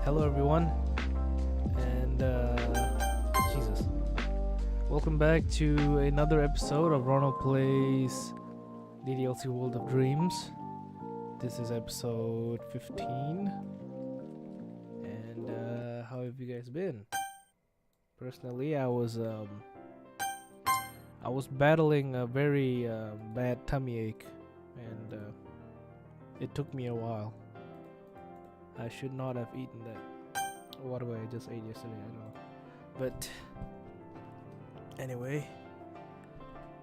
Hello everyone, and Jesus, welcome back to another episode of Ronald Plays DDLC World of Dreams. This is episode 15, and how have you guys been? Personally, I was battling a very bad tummy ache, and it took me a while. I should not have eaten that. What do I just ate yesterday? I don't know. But anyway,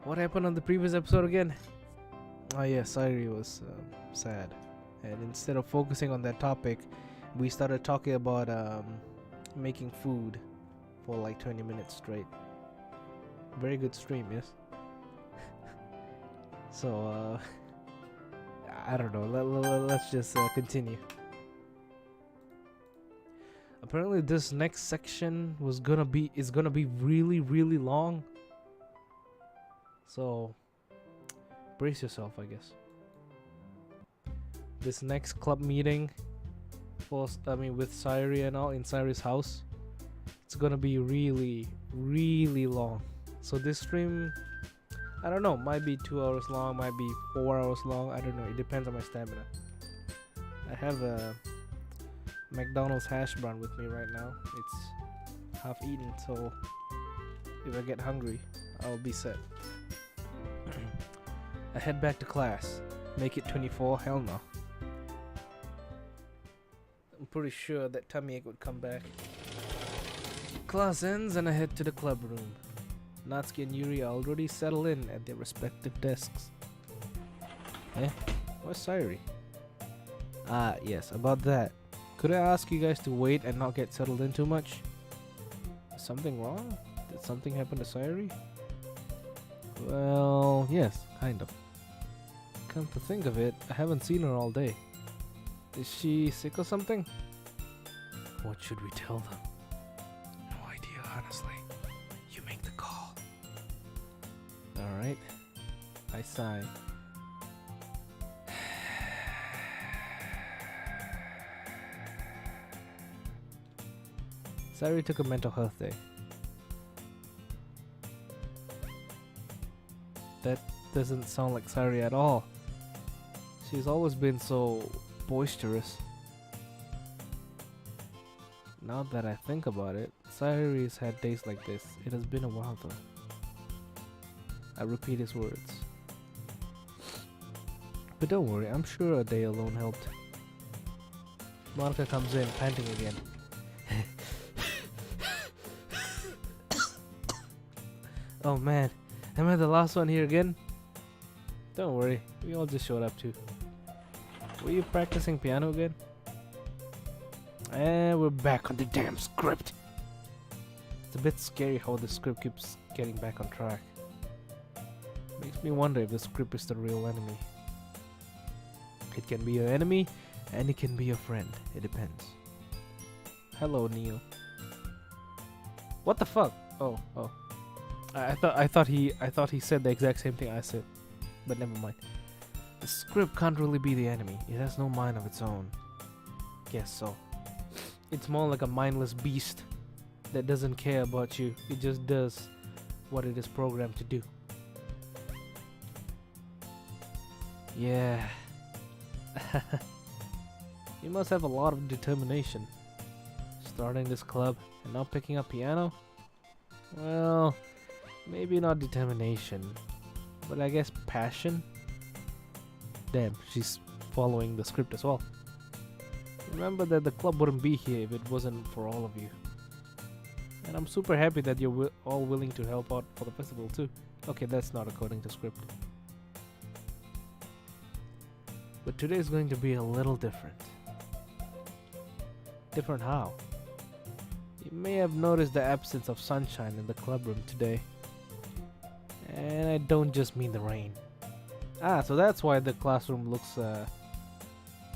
what happened on the previous episode again? Oh yeah, Sayori was sad, and instead of focusing on that topic, we started talking about making food for like 20 minutes straight. Very good stream, yes. So I don't know. Let's just continue. Apparently this next section is gonna be really really long, so brace yourself, I guess. This next club meeting with Sayori and all in Sayori's house, it's gonna be really really long. So this stream, I don't know, might be 2 hours long, might be 4 hours long, I don't know, it depends on my stamina. I have a McDonald's hash brown with me right now. It's half eaten, so if I get hungry, I'll be set. I head back to class. Make it 24? Hell no. I'm pretty sure that tummy ache would come back. Class ends and I head to the club room. Natsuki and Yuri are already settled in at their respective desks. Eh? Where's Sayori? Ah, yes, about that. Could I ask you guys to wait and not get settled in too much? Is something wrong? Did something happen to Sayori? Well, yes, kind of. Come to think of it, I haven't seen her all day. Is she sick or something? What should we tell them? No idea, honestly. You make the call. Alright. I sigh. Sayori took a mental health day. That doesn't sound like Sayori at all. She's always been so boisterous. Now that I think about it, Sayori's had days like this. It has been a while though. I repeat his words. But don't worry, I'm sure a day alone helped. Monica comes in, panting again. Oh man, am I the last one here again? Don't worry, we all just showed up too. Were you practicing piano again? And we're back on the damn script. It's a bit scary how the script keeps getting back on track. Makes me wonder if the script is the real enemy. It can be your enemy and it can be your friend. It depends. Hello, Neil. What the fuck? Oh. I thought he said the exact same thing I said, but never mind. The script can't really be the enemy. It has no mind of its own. Guess so. It's more like a mindless beast that doesn't care about you. It just does what it is programmed to do. Yeah. You must have a lot of determination. Starting this club and not picking up piano? Well, maybe not determination, but I guess passion? Damn, she's following the script as well. Remember that the club wouldn't be here if it wasn't for all of you. And I'm super happy that you're all willing to help out for the festival too. Okay, that's not according to script. But today is going to be a little different. Different how? You may have noticed the absence of sunshine in the club room today. And I don't just mean the rain. Ah, so that's why the classroom looks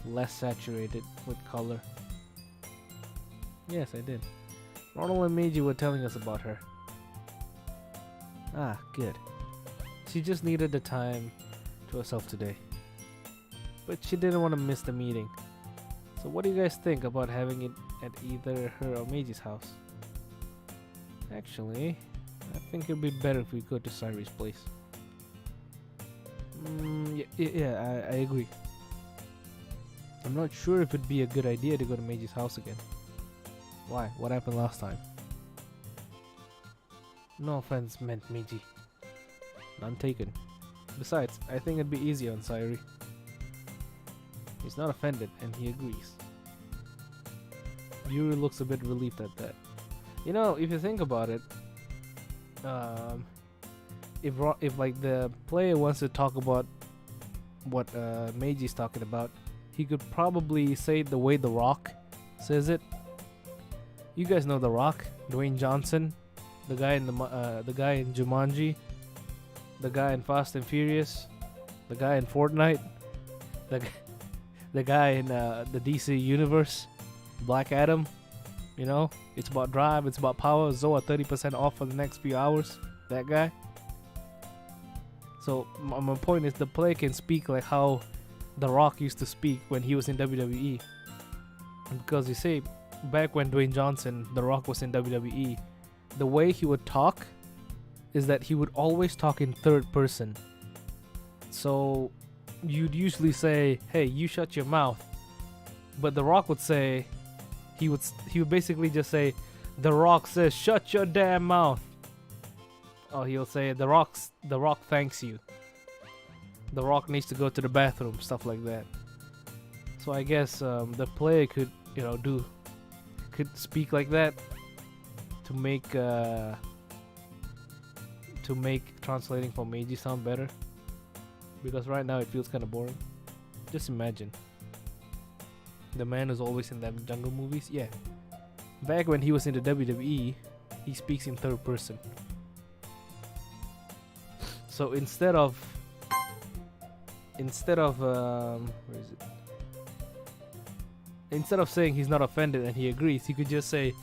less saturated with color. Yes, I did. Ronald and Meiji were telling us about her. Ah, good. She just needed the time to herself today. But she didn't want to miss the meeting. So what do you guys think about having it at either her or Meiji's house. Actually, I think it'd be better if we go to Sayori's place. Yeah, I agree. I'm not sure if it'd be a good idea to go to Meiji's house again. Why? What happened last time? No offense meant, Meiji. None taken. Besides, I think it'd be easy on Sayori. He's not offended and he agrees. Yuri looks a bit relieved at that. You know, if you think about it, if like the player wants to talk about what Meiji's talking about, he could probably say it the way The Rock says it. You guys know The Rock, Dwayne Johnson, the guy in the guy in Jumanji, the guy in Fast and Furious, the guy in Fortnite, the guy in the DC universe, Black Adam. You know, it's about drive, it's about power. Zoa 30% off for the next few hours. That guy. So my point is, the player can speak like how The Rock used to speak when he was in WWE. Because you see, back when Dwayne Johnson, The Rock, was in WWE, the way he would talk is that he would always talk in third person. So you'd usually say, "Hey, you shut your mouth," but The Rock would say, he would basically just say, "The Rock says, shut your damn mouth." Or he'll say, The Rock thanks you. The Rock needs to go to the bathroom," stuff like that. So I guess the player could, you know, could speak like that to make translating for Meiji sound better. Because right now it feels kind of boring. Just imagine. The man who's always in them jungle movies. Yeah. Back when he was in the WWE, he speaks in third person. So instead of where is it? Instead of saying he's not offended and he agrees, he could just say,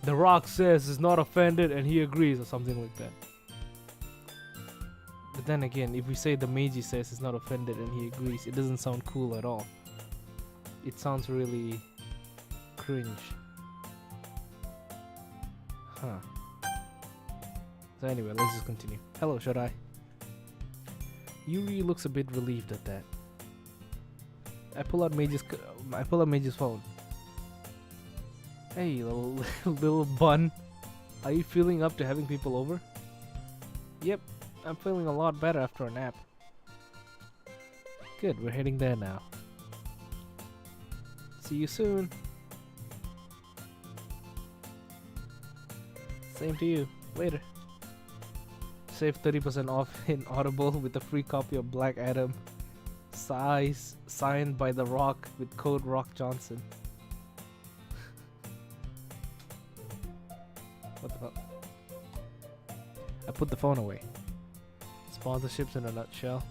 "The Rock says he's not offended and he agrees," or something like that. But then again, if we say the Meiji says he's not offended and he agrees, it doesn't sound cool at all. It sounds really cringe. Huh. So anyway, let's just continue. Hello, Shaddai. Yuri looks a bit relieved at that. I pull out Meiji's phone. "Hey, little bun. Are you feeling up to having people over?" "Yep, I'm feeling a lot better after a nap." "Good, we're heading there now. See you soon." "Same to you. Later." Save 30% off in Audible with a free copy of Black Adam, signed by The Rock with code Rock Johnson. What the fuck? I put the phone away. Sponsorships in a nutshell.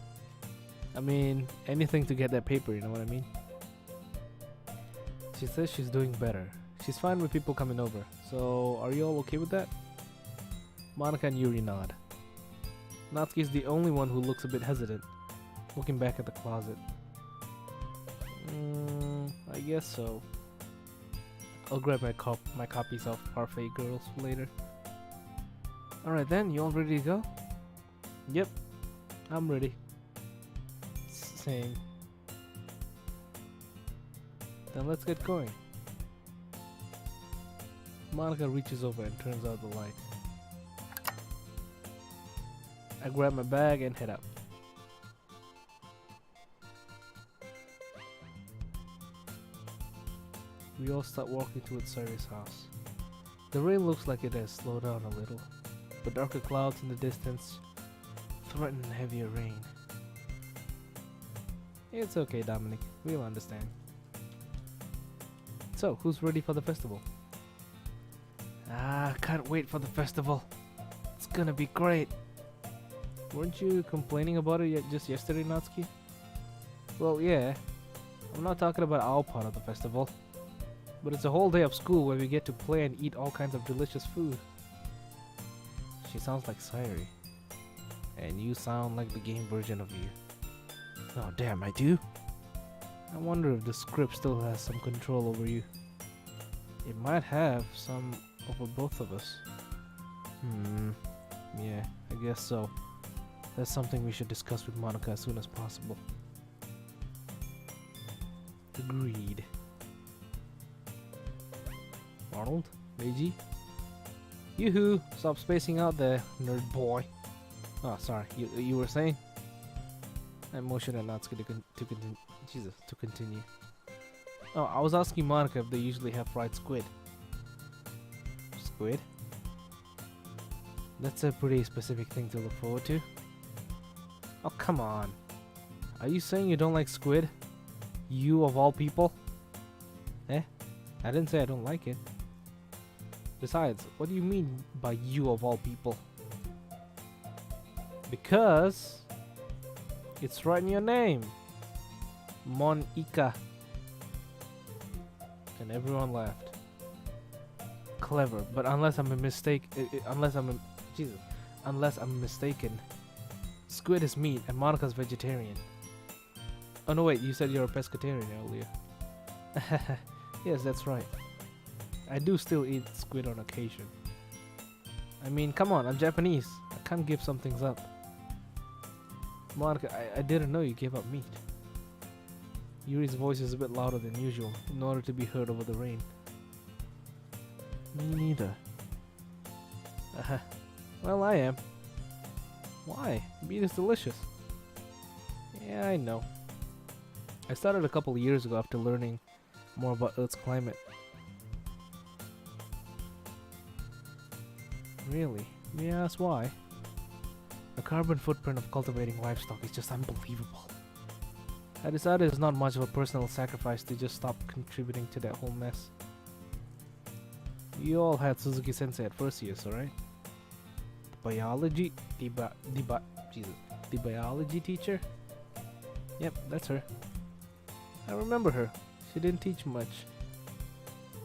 I mean, anything to get that paper, you know what I mean? She says she's doing better. She's fine with people coming over. So, are you all okay with that? Monica and Yuri nod. Natsuki's the only one who looks a bit hesitant, looking back at the closet. I guess so. I'll grab my copies of Parfait Girls later. Alright then, you all ready to go? Yep, I'm ready. Same. Then let's get going. Monica reaches over and turns out the light. I grab my bag and head up. We all start walking towards Sayori's house. The rain looks like it has slowed down a little, but darker clouds in the distance threaten heavier rain. It's okay, Dominic. We'll understand. So, who's ready for the festival? Can't wait for the festival. It's gonna be great. Weren't you complaining about it just yesterday, Natsuki? Well, yeah. I'm not talking about our part of the festival. But it's a whole day of school where we get to play and eat all kinds of delicious food. She sounds like Sayori. And you sound like the game version of you. Oh damn, I do? I wonder if the script still has some control over you. It might have some over both of us. Yeah, I guess so. That's something we should discuss with Monica as soon as possible. Agreed. Arnold? Meiji? Yoo-hoo! Stop spacing out there, nerd boy. Oh, sorry. You were saying? I'm motion and not going to continue. Oh, I was asking Monica if they usually have fried squid. Squid? That's a pretty specific thing to look forward to. Oh, come on. Are you saying you don't like squid? You of all people? Eh? I didn't say I don't like it. Besides, what do you mean by you of all people? Because it's right in your name. Monica. And everyone laughed. Clever, but unless I'm mistaken, squid is meat and Monica's vegetarian. Oh no, wait, you said you're a pescatarian earlier. Yes, that's right. I do still eat squid on occasion. I mean, come on, I'm Japanese. I can't give some things up. Monica, I didn't know you gave up meat. Yuri's voice is a bit louder than usual in order to be heard over the rain. Me neither. Well, I am. Why? Meat is delicious. Yeah, I know. I started a couple of years ago after learning more about Earth's climate. Really? May I ask why? The carbon footprint of cultivating livestock is just unbelievable. I decided it's not much of a personal sacrifice to just stop contributing to that whole mess. You all had Suzuki Sensei at first years, alright? The biology teacher? Yep, that's her. I remember her. She didn't teach much.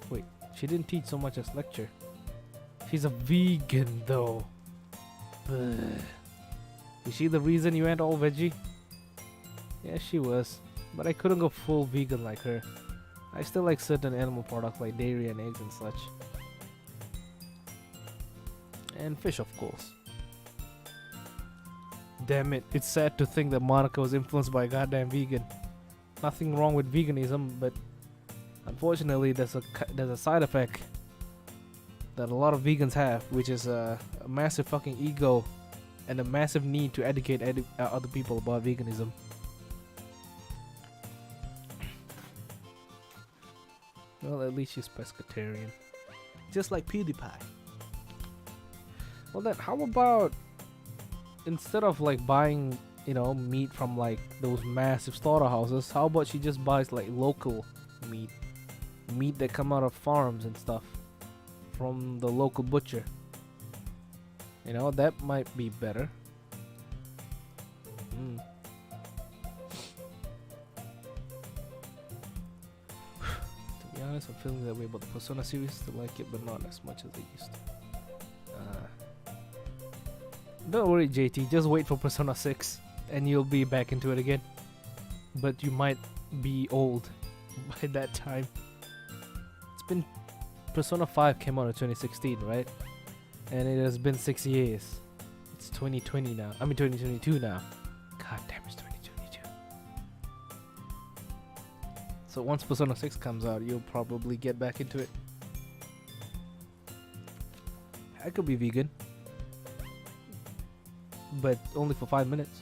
Wait, she didn't teach so much as lecture. She's a vegan though. Ugh. Is she the reason you went all veggie? Yeah, she was. But I couldn't go full vegan like her. I still like certain animal products like dairy and eggs and such. And fish, of course. Damn it, it's sad to think that Monica was influenced by a goddamn vegan. Nothing wrong with veganism, but unfortunately there's a side effect that a lot of vegans have, which is a massive fucking ego and a massive need to educate other people about veganism. Well, at least she's pescatarian. Just like PewDiePie. Well then, how about instead of like buying, meat from like those massive slaughterhouses, how about she just buys like local meat that come out of farms and stuff from the local butcher? That might be better. To be honest, I'm feeling that way about the Persona series. Still like it, but not as much as I used to. Don't worry, JT. Just wait for Persona 6, and you'll be back into it again. But you might be old by that time. Persona 5 came out in 2016, right? And it has been 6 years. It's 2020 now. 2022 now. God damn, it's 2022. So once Persona 6 comes out, you'll probably get back into it. I could be vegan, but only for 5 minutes.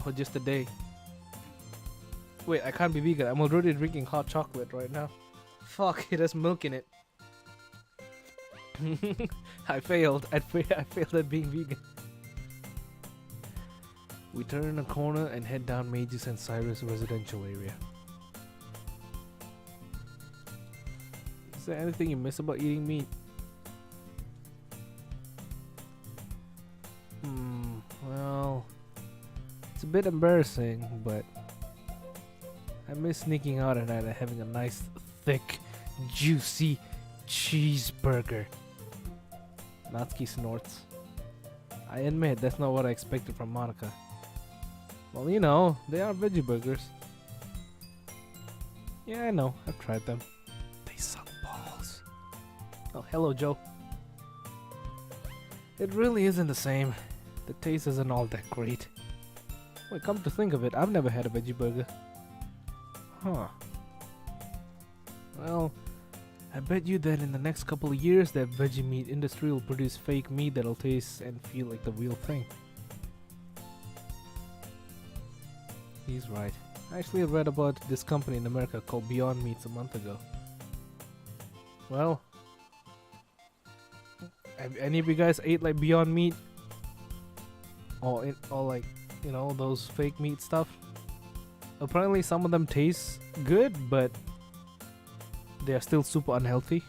Or just a day. Wait, I can't be vegan. I'm already drinking hot chocolate right now. Fuck, it has milk in it. I failed. I failed at being vegan. We turn a corner and head down Meiji's and Cyrus' residential area. Is there anything you miss about eating meat? Well, it's a bit embarrassing, but I miss sneaking out at night and having a nice, thick, juicy cheeseburger. Natsuki snorts. I admit, that's not what I expected from Monica. Well, they are veggie burgers. Yeah, I know. I've tried them. They suck balls. Oh, hello, Joe. It really isn't the same. The taste isn't all that great. Wait, come to think of it, I've never had a veggie burger. Huh. Well, I bet you that in the next couple of years, that veggie meat industry will produce fake meat that'll taste and feel like the real thing. He's right. I actually read about this company in America called Beyond Meats a month ago. Well, have any of you guys ate like Beyond Meat? Or like, you know, those fake meat stuff? Apparently some of them taste good, but they are still super unhealthy.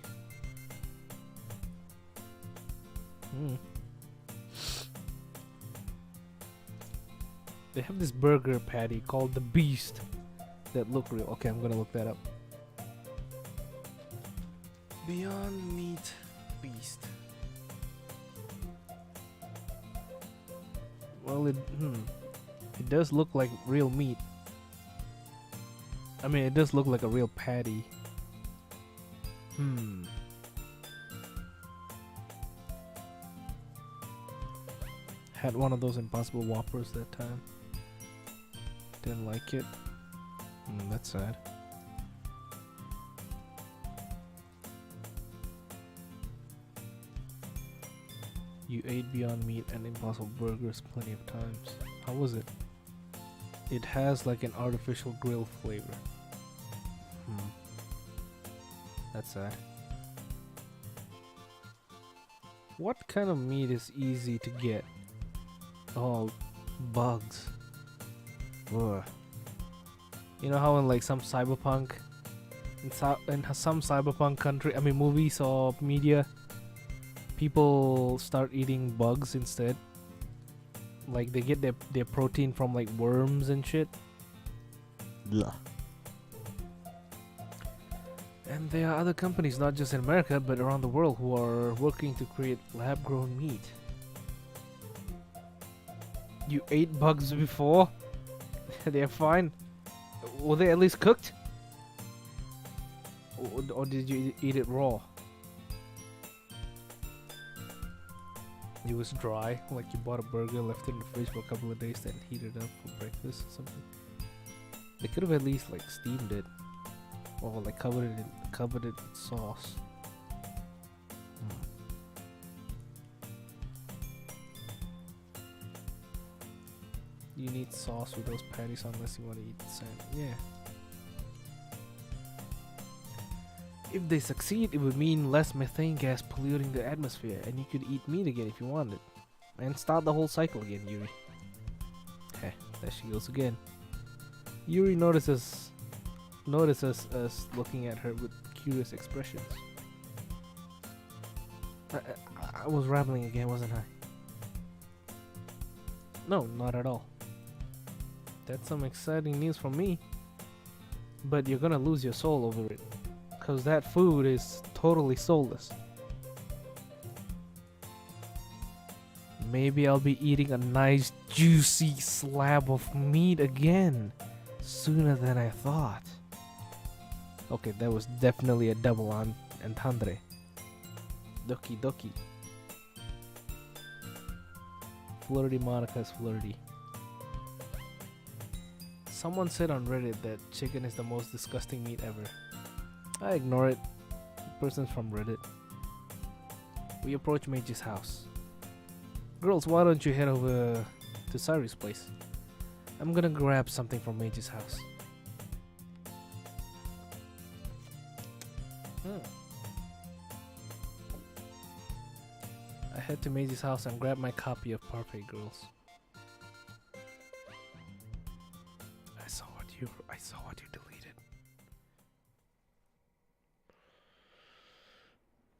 They have this burger patty called the Beast that look real. Okay, I'm gonna look that up. Beyond Meat Beast. Well, it does look like real meat. I mean, it does look like a real patty. Had one of those Impossible Whoppers that time. Didn't like it. That's sad. You ate Beyond Meat and Impossible Burgers plenty of times. How was it? It has like an artificial grill flavor. That's sad. What kind of meat is easy to get? Oh, bugs. Ugh. You know how in like some cyberpunk, in some cyberpunk country, I mean movies or media, people start eating bugs instead. Like they get their protein from like worms and shit. Blah. And there are other companies, not just in America, but around the world, who are working to create lab-grown meat. You ate bugs before? They're fine. Were they at least cooked? Or did you eat it raw? It was dry, like you bought a burger, left it in the fridge for a couple of days, then heated it up for breakfast or something. They could have at least like steamed it, or like covered it in sauce. You need sauce with those patties unless you want to eat the sand. Yeah. If they succeed, it would mean less methane gas polluting the atmosphere, and you could eat meat again if you wanted. And start the whole cycle again, Yuri. Heh, there she goes again. Yuri notices us looking at her with curious expressions. I was rambling again, wasn't I? No, not at all. That's some exciting news for me. But you're gonna lose your soul over it. Cause that food is totally soulless. Maybe I'll be eating a nice juicy slab of meat again sooner than I thought. Okay, that was definitely a double entendre. Doki doki. Flirty Monica's flirty. Someone said on Reddit that chicken is the most disgusting meat ever. I ignore it. The person's from Reddit. We approach Maiji's house. Girls, why don't you head over to SAYORI'S place? I'm gonna grab something from Maiji's house. I head to Maiji's house and grab my copy of Parfait Girls. I saw what you deleted.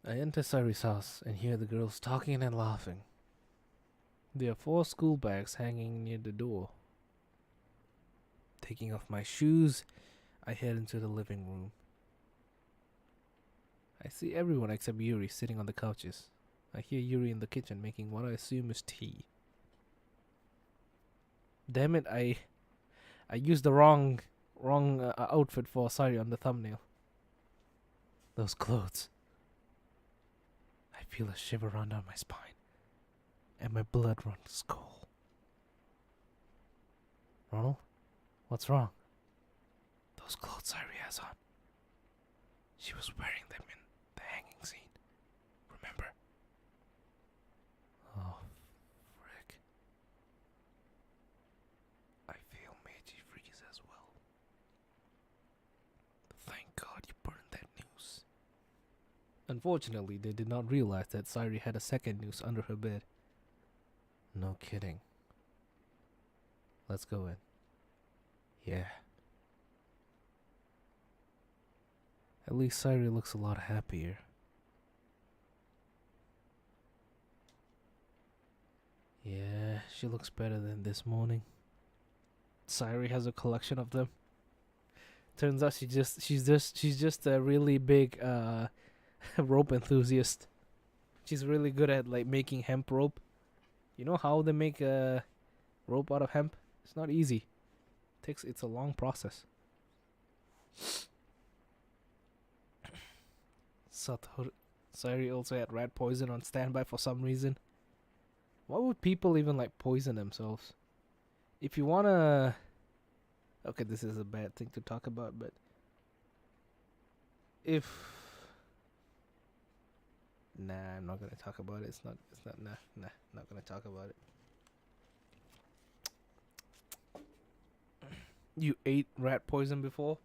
I enter SAYORI'S house and hear the girls talking and laughing. There are 4 school bags hanging near the door. Taking off my shoes, I head into the living room. I see everyone except Yuri sitting on the couches. I hear Yuri in the kitchen making what I assume is tea. Damn it, I used the wrong outfit for Sayori on the thumbnail. Those clothes. feel a shiver run down my spine, and my blood runs cold. Ronald, what's wrong? Those clothes Sayori has on. She was wearing them in the hanging scene. Remember? Oh, frick. I feel Meiji freeze as well. Thank God you burned that noose. Unfortunately, they did not realize that Sayori had a second noose under her bed. No kidding. Let's go in. Yeah. At least Sayori looks a lot happier. Yeah, she looks better than this morning. Sayori has a collection of them. Turns out she's just a really big rope enthusiast. She's really good at like making hemp rope. You know how they make a rope out of hemp? It's not easy. It's a long process. Sayori also had rat poison on standby for some reason. Why would people even like poison themselves? If you wanna... Okay, this is a bad thing to talk about, but... If... Nah, I'm not gonna talk about it. Not gonna talk about it. You ate rat poison before?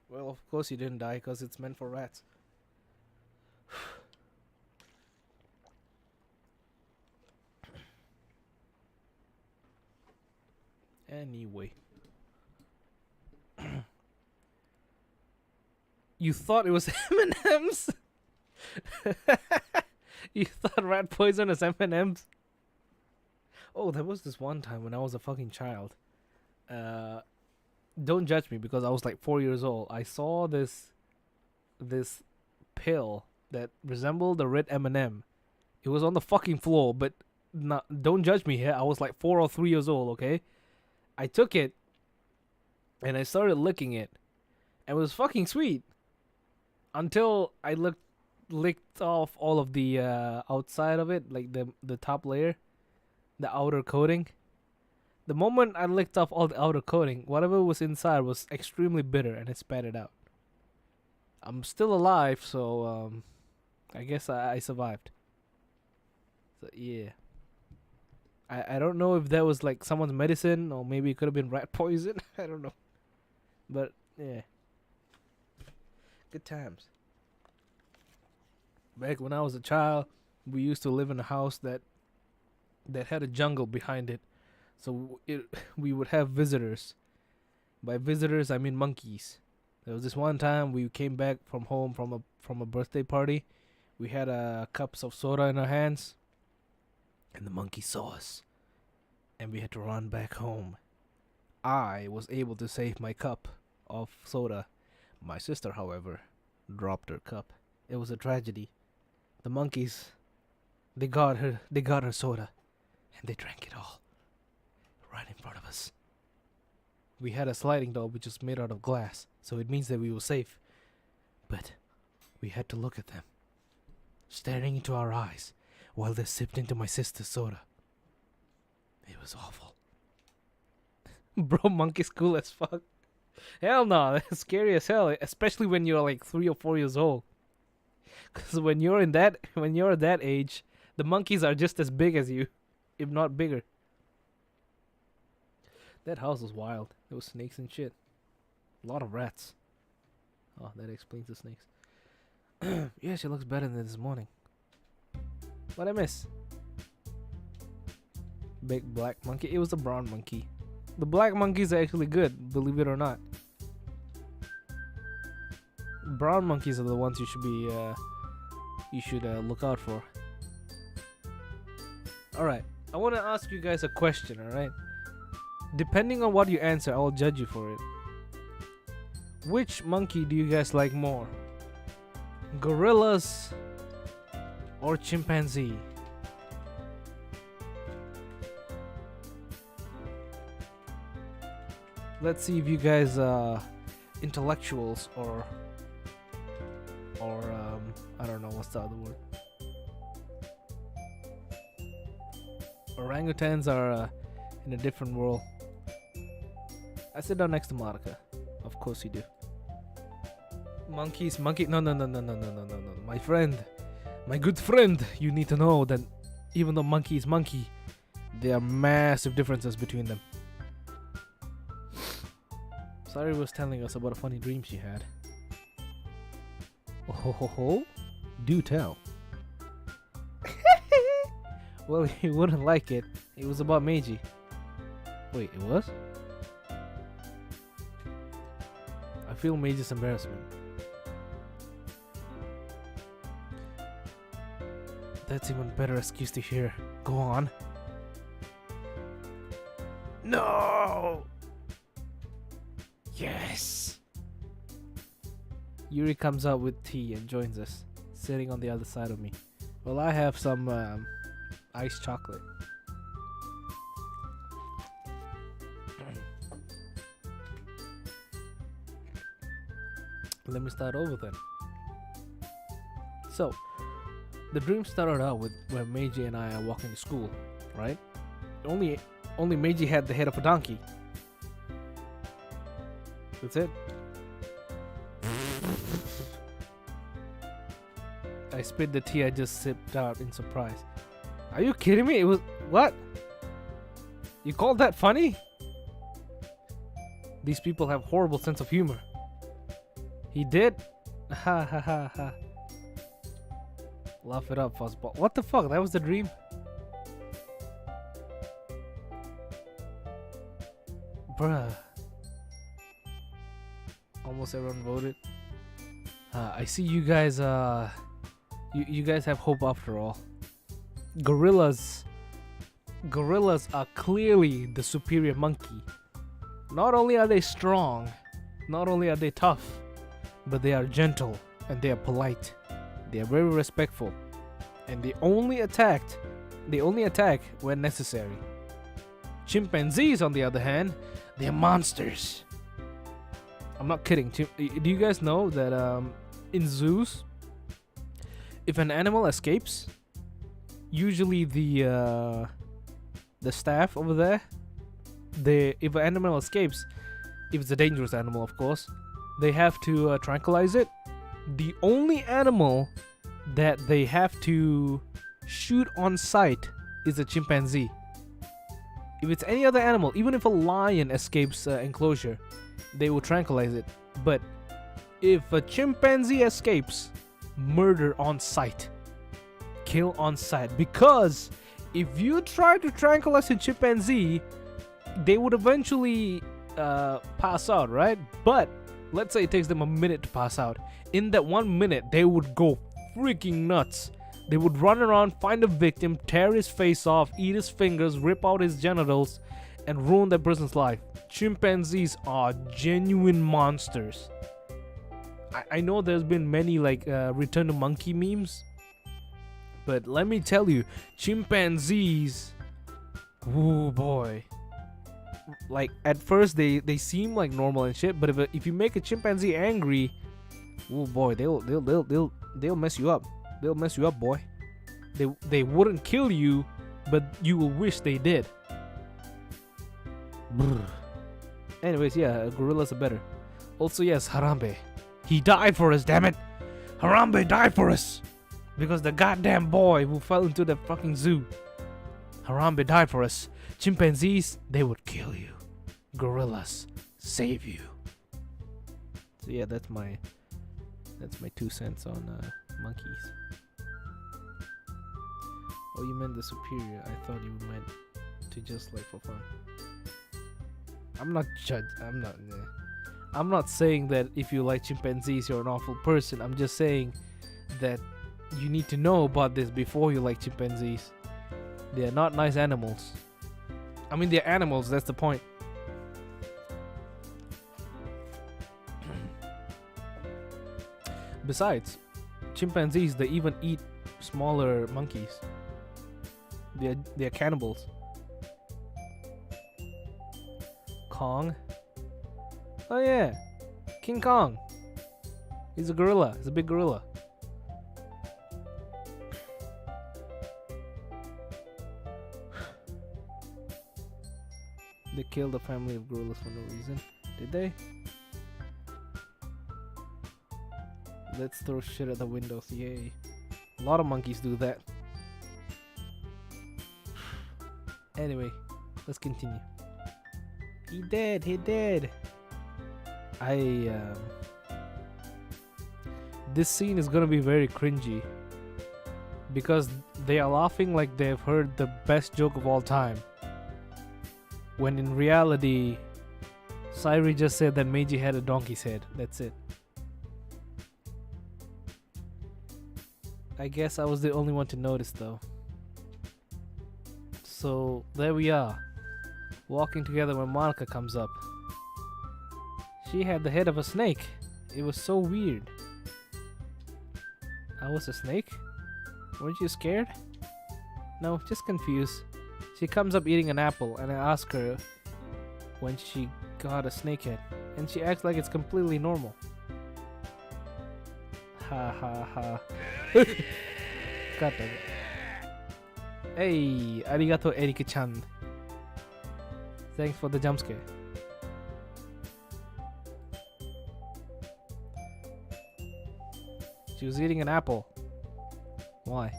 Well, of course you didn't die because it's meant for rats. Anyway. You thought it was M&M's? You thought rat poison is M&M's? Oh, there was this one time when I was a fucking child. Don't judge me because I was like 4 years old. I saw this pill that resembled a red M&M. It was on the fucking floor, but don't judge me here. I was like 4 or 3 years old, okay? I took it and I started licking it. And it was fucking sweet. Until I licked off all of the outside of it, like the top layer, the outer coating. The moment I licked off all the outer coating, whatever was inside was extremely bitter and it spat it out. I'm still alive, so I guess I survived. So yeah. I don't know if that was like someone's medicine or maybe it could have been rat poison. I don't know. But yeah. Good times. Back when I was a child, we used to live in a house that had a jungle behind it. So we would have visitors. By visitors, I mean monkeys. There was this one time we came back from home from a birthday party. We had cups of soda in our hands, and the monkey saw us, and we had to run back home. I was able to save my cup of soda. My sister, however, dropped her cup. It was a tragedy. The monkeys, they got her soda, and they drank it all. Right in front of us. We had a sliding door which was made out of glass, so it means that we were safe. But we had to look at them, staring into our eyes, while they sipped into my sister's soda. It was awful. Bro, monkey's cool as fuck. Hell no, that's scary as hell, especially when you're like 3 or 4 years old. Because when you're that age, the monkeys are just as big as you, if not bigger. That house was wild. There was snakes and shit. A lot of rats. Oh, that explains the snakes. Yeah, she looks better than this morning. What'd I miss? Big black monkey. It was a brown monkey. The black monkeys are actually good, believe it or not. Brown monkeys are the ones you should look out for. Alright, I want to ask you guys a question, alright? Depending on what you answer, I'll judge you for it. Which monkey do you guys like more? Gorillas or chimpanzee? Let's see if you guys are intellectuals or I don't know what's the other word. Orangutans are in a different world. I sit down next to Monica. Of course you do. Monkeys, no. My friend, my good friend, you need to know that even though monkey is monkey, there are massive differences between them. Sari was telling us about a funny dream she had. Oh ho ho ho, do tell. Well, you wouldn't like it. It was about Meiji. Wait, it was? I feel Meiji's embarrassment. That's even better excuse to hear. Go on. No! Yes! Yuri comes out with tea and joins us, sitting on the other side of me. Well, I have some iced chocolate. Let me start over then. So, the dream started out with when Meiji and I are walking to school, right? Only Meiji had the head of a donkey. That's it. I spit the tea I just sipped out in surprise. Are you kidding me? It was what? You called that funny? These people have horrible sense of humor. He did? Ha ha ha ha. Laugh it up, fuzzball. What the fuck? That was the dream? Bruh. Almost everyone voted. I see you guys you guys have hope after all. Gorillas are clearly the superior monkey. Not only are they strong, not only are they tough, but they are gentle and they are polite. They are very respectful, and they only attack when necessary. Chimpanzees, on the other hand, they are monsters. I'm not kidding. Do you guys know that in zoos, if an animal escapes, usually the staff over there, if an animal escapes, if it's a dangerous animal, of course, they have to tranquilize it. The only animal that they have to shoot on sight is a chimpanzee. If it's any other animal, even if a lion escapes enclosure, they will tranquilize it. But if a chimpanzee escapes, murder on sight. Kill on sight. Because if you try to tranquilize a chimpanzee, they would eventually pass out, right? But let's say it takes them a minute to pass out. In that 1 minute, they would go freaking nuts. They would run around, find a victim, tear his face off, eat his fingers, rip out his genitals, and ruin that person's life. Chimpanzees are genuine monsters. I know there's been many like Return to Monkey memes, but let me tell you, chimpanzees, oh boy. Like at first they seem like normal and shit, but if you make a chimpanzee angry, oh boy, they'll mess you up. They'll mess you up, boy. They wouldn't kill you, but you will wish they did. Brr. Anyways, yeah, gorillas are better. Also, yes, Harambe. He died for us, damn it. Harambe died for us. Because the goddamn boy who fell into the fucking zoo. Harambe died for us. Chimpanzees, they would kill you. Gorillas, save you. So yeah, that's my 2 cents on monkeys. Oh, you meant the superior. I thought you meant to just like for fun. I'm not saying that if you like chimpanzees you're an awful person. I'm just saying that you need to know about this before you like chimpanzees. They are not nice animals. I mean, they're animals, that's the point. Besides, chimpanzees, they even eat smaller monkeys. They're cannibals. Kong. Oh yeah, King Kong. He's a gorilla. He's a big gorilla. They killed a family of gorillas for no reason. Did they? Let's throw shit at the windows. Yay. A lot of monkeys do that. Anyway, let's continue. He did. He did. This scene is gonna be very cringy because they are laughing like they've heard the best joke of all time, when in reality Sayori just said that Meiji had a donkey's head. That's it. I guess I was the only one to notice though. So there we are, walking together when Monica comes up. She had the head of a snake. It was so weird. I was a snake? Weren't you scared? No, just confused. She comes up eating an apple and I ask her when she got a snake head, and she acts like it's completely normal. Ha ha ha. God damn it. Hey, arigato Erika-chan. Thanks for the jump scare. She was eating an apple. Why?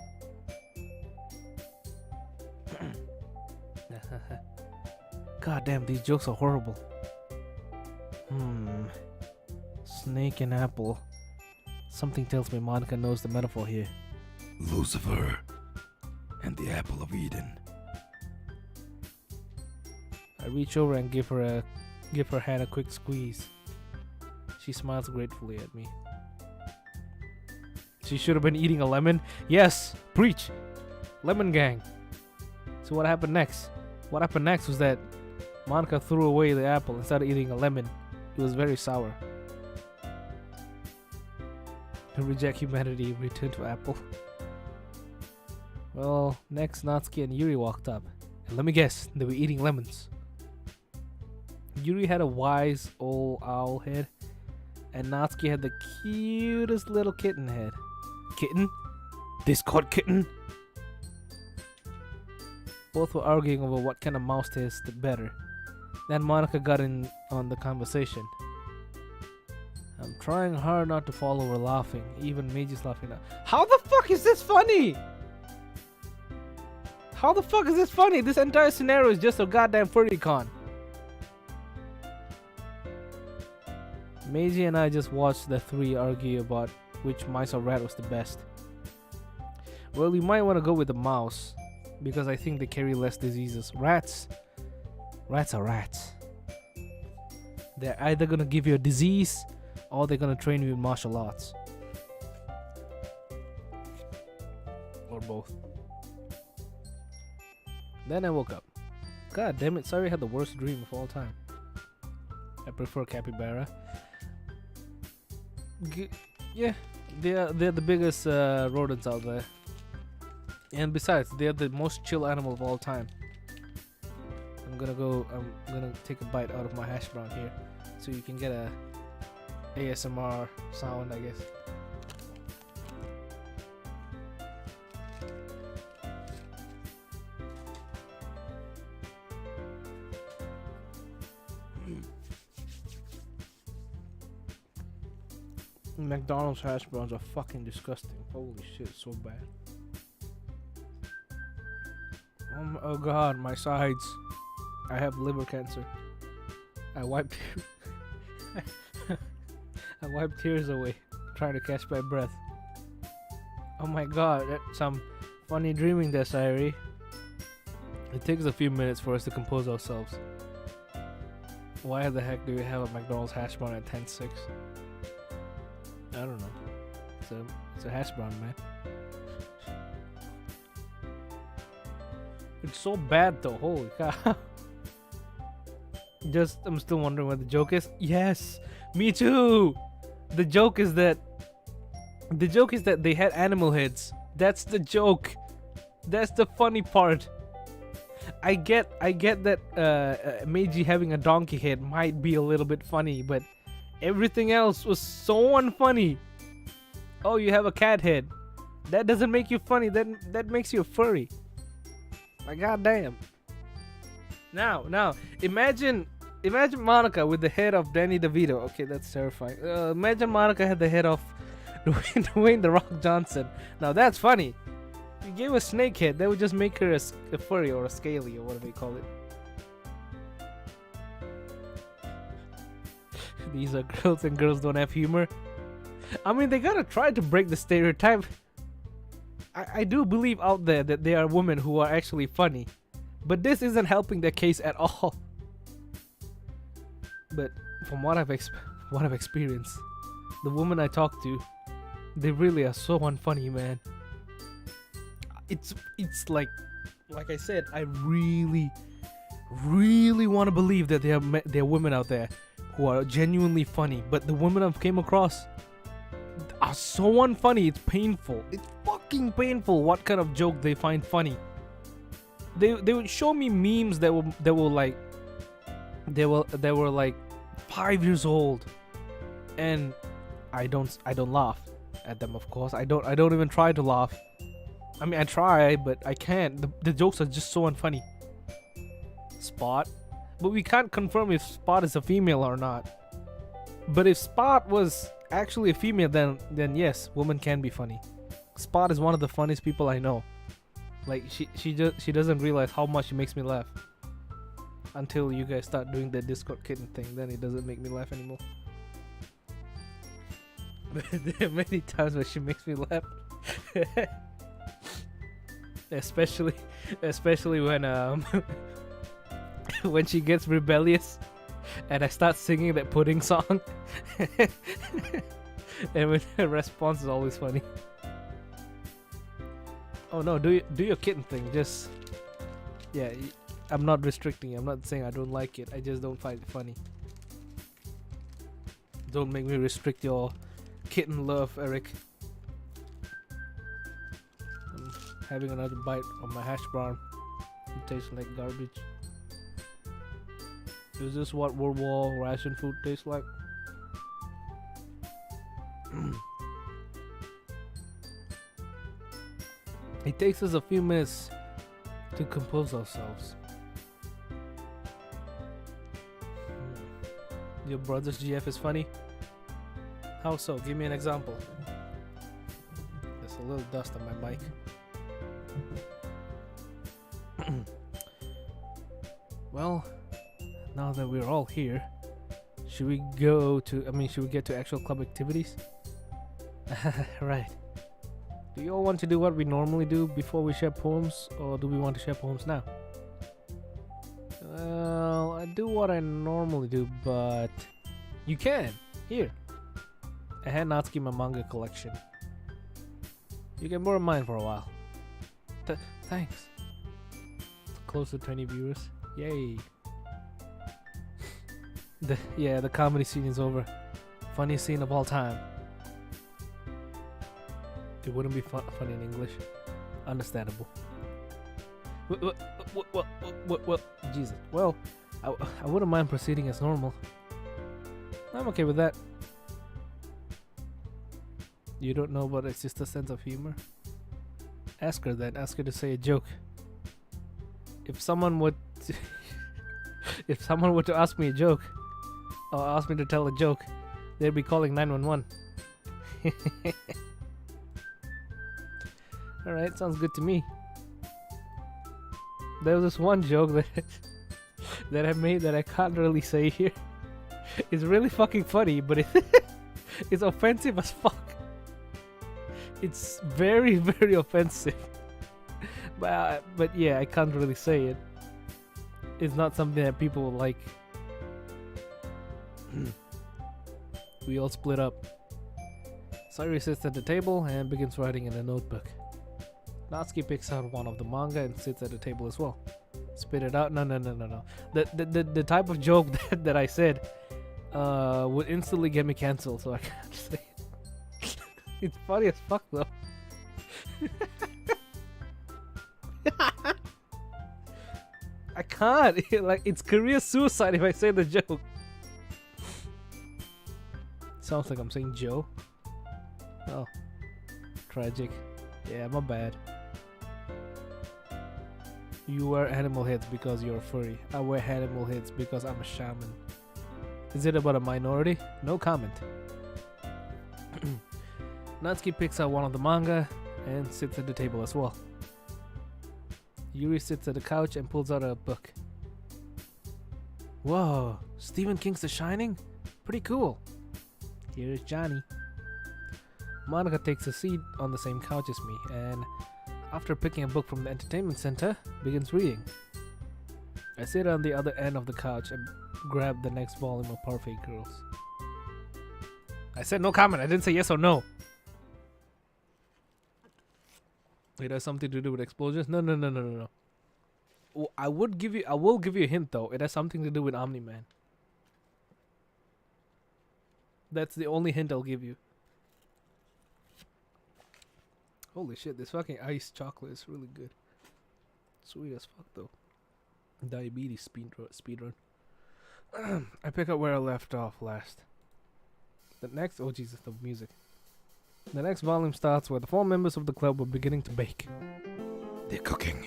God damn, these jokes are horrible. Snake and apple. Something tells me Monica knows the metaphor here. Lucifer and the apple of Eden. I reach over and give her hand a quick squeeze. She smiles gratefully at me. She should have been eating a lemon. Yes, preach. Lemon gang. So what happened next? What happened next was that Monica threw away the apple and started eating a lemon. It was very sour. To reject humanity, return to apple. Well, next Natsuki and Yuri walked up. And let me guess, they were eating lemons. Yuri had a wise old owl head, and Natsuki had the cutest little kitten head. Kitten? Discord kitten? Both were arguing over what kind of mouse tasted better. Then Monica got in on the conversation. I'm trying hard not to fall over laughing. Even Meiji's laughing now. How the fuck is this funny? How the fuck is this funny? This entire scenario is just a goddamn furry con. Meiji and I just watched the three argue about which mice or rat was the best. Well, you might want to go with the mouse, because I think they carry less diseases. Rats are rats. They're either gonna give you a disease or they're gonna train you in martial arts. Or both. Then I woke up. God damn it, Sayori had the worst dream of all time. I prefer capybara. Yeah, they're the biggest rodents out there. And besides, they're the most chill animal of all time. I'm gonna take a bite out of my hash brown here, so you can get a ASMR sound, I guess. McDonald's hash browns are fucking disgusting. Holy shit, so bad. Oh god, my sides. I have liver cancer. I wiped I wiped tears away, trying to catch my breath. Oh my god, that's some funny dreaming there, Sayori. It takes a few minutes for us to compose ourselves. Why the heck do we have a McDonald's hash brown at 10:06? I don't know. It's a hash brown, man. It's so bad though, holy cow. I'm still wondering what the joke is. Yes, me too. The joke is that they had animal heads. That's the joke. That's the funny part. I get that Meiji having a donkey head might be a little bit funny, but everything else was so unfunny. Oh, you have a cat head. That doesn't make you funny. That makes you a furry. Like, goddamn. Now, imagine Monica with the head of Danny DeVito. Okay, that's terrifying. Imagine Monica had the head of Dwayne the Rock Johnson. Now that's funny. If you gave a snake head, that would just make her a furry or a scaly or whatever you call it. These are girls and girls don't have humor. I mean, they gotta try to break the stereotype. I do believe out there that there are women who are actually funny, but this isn't helping their case at all. But from what I've experienced, the women I talk to, they really are so unfunny, man. It's like I said, I really want to believe that there are women out there who are genuinely funny, but the women I've came across are so unfunny. It's painful. It's fucking painful what kind of joke they find funny. They would show me memes that were like 5 years old, and I don't laugh at them. Of course, I don't even try to laugh. I mean, I try, but I can't. The jokes are just so unfunny. Spot, but we can't confirm if Spot is a female or not. But if Spot was actually a female, then yes, women can be funny. Spot is one of the funniest people I know. Like she doesn't realize how much it makes me laugh until you guys start doing the Discord kitten thing. Then it doesn't make me laugh anymore. There are many times where she makes me laugh. especially when when she gets rebellious and I start singing that pudding song. And when her response is always funny. Oh no, do your kitten thing. Just, yeah, I'm not restricting. I'm not saying I don't like it. I just don't find it funny. Don't make me restrict your kitten love, Eric. I'm having another bite of my hash brown. It tastes like garbage. Is this what World War ration food tastes like? It takes us a few minutes to compose ourselves. Your brother's GF is funny? How so? Give me an example. There's a little dust on my mic. Well, now that we're all here, should we get to actual club activities? Right. Do you all want to do what we normally do before we share poems, or do we want to share poems now? Well, I do what I normally do, but you can. Here. I had Natsuki my manga collection. You can borrow mine for a while. Thanks. It's close to 20 viewers. Yay. The comedy scene is over. Funniest scene of all time. It wouldn't be funny in English. Understandable. Well, Jesus. Well, I wouldn't mind proceeding as normal. I'm okay with that. You don't know about a sister's sense of humor? Ask her then. Ask her to say a joke. If someone would to ask me a joke, or ask me to tell a joke, they'd be calling 911. Alright, sounds good to me. There was this one joke that I made that I can't really say here. It's really fucking funny, but it's offensive as fuck. It's very, very offensive. But yeah, I can't really say it. It's not something that people will like. We all split up. Sayori sits at the table and begins writing in a notebook. Natsuki picks out one of the manga and sits at the table as well. Spit it out. No. The type of joke that I said would instantly get me cancelled, so I can't say it. It's funny as fuck though. I can't. Like, it's career suicide if I say the joke. Sounds like I'm saying Joe. Oh, tragic. Yeah, my bad. You wear animal heads because you're a furry. I wear animal heads because I'm a shaman. Is it about a minority? No comment. Natsuki picks out one of the manga and sits at the table as well. Yuri sits at the couch and pulls out a book. Whoa, Stephen King's The Shining? Pretty cool. Here's Johnny. Monica takes a seat on the same couch as me and, after picking a book from the entertainment center, begins reading. I sit on the other end of the couch and grab the next volume of Perfect Girls. I said no comment, I didn't say yes or no. It has something to do with explosions? No. I will give you a hint though. It has something to do with Omni-Man. That's the only hint I'll give you. Holy shit, this fucking iced chocolate is really good. Sweet as fuck though. Diabetes speedrun. I pick up where I left off last. Oh Jesus, the music. The next volume starts where the 4 members of the club were beginning to bake. They're cooking.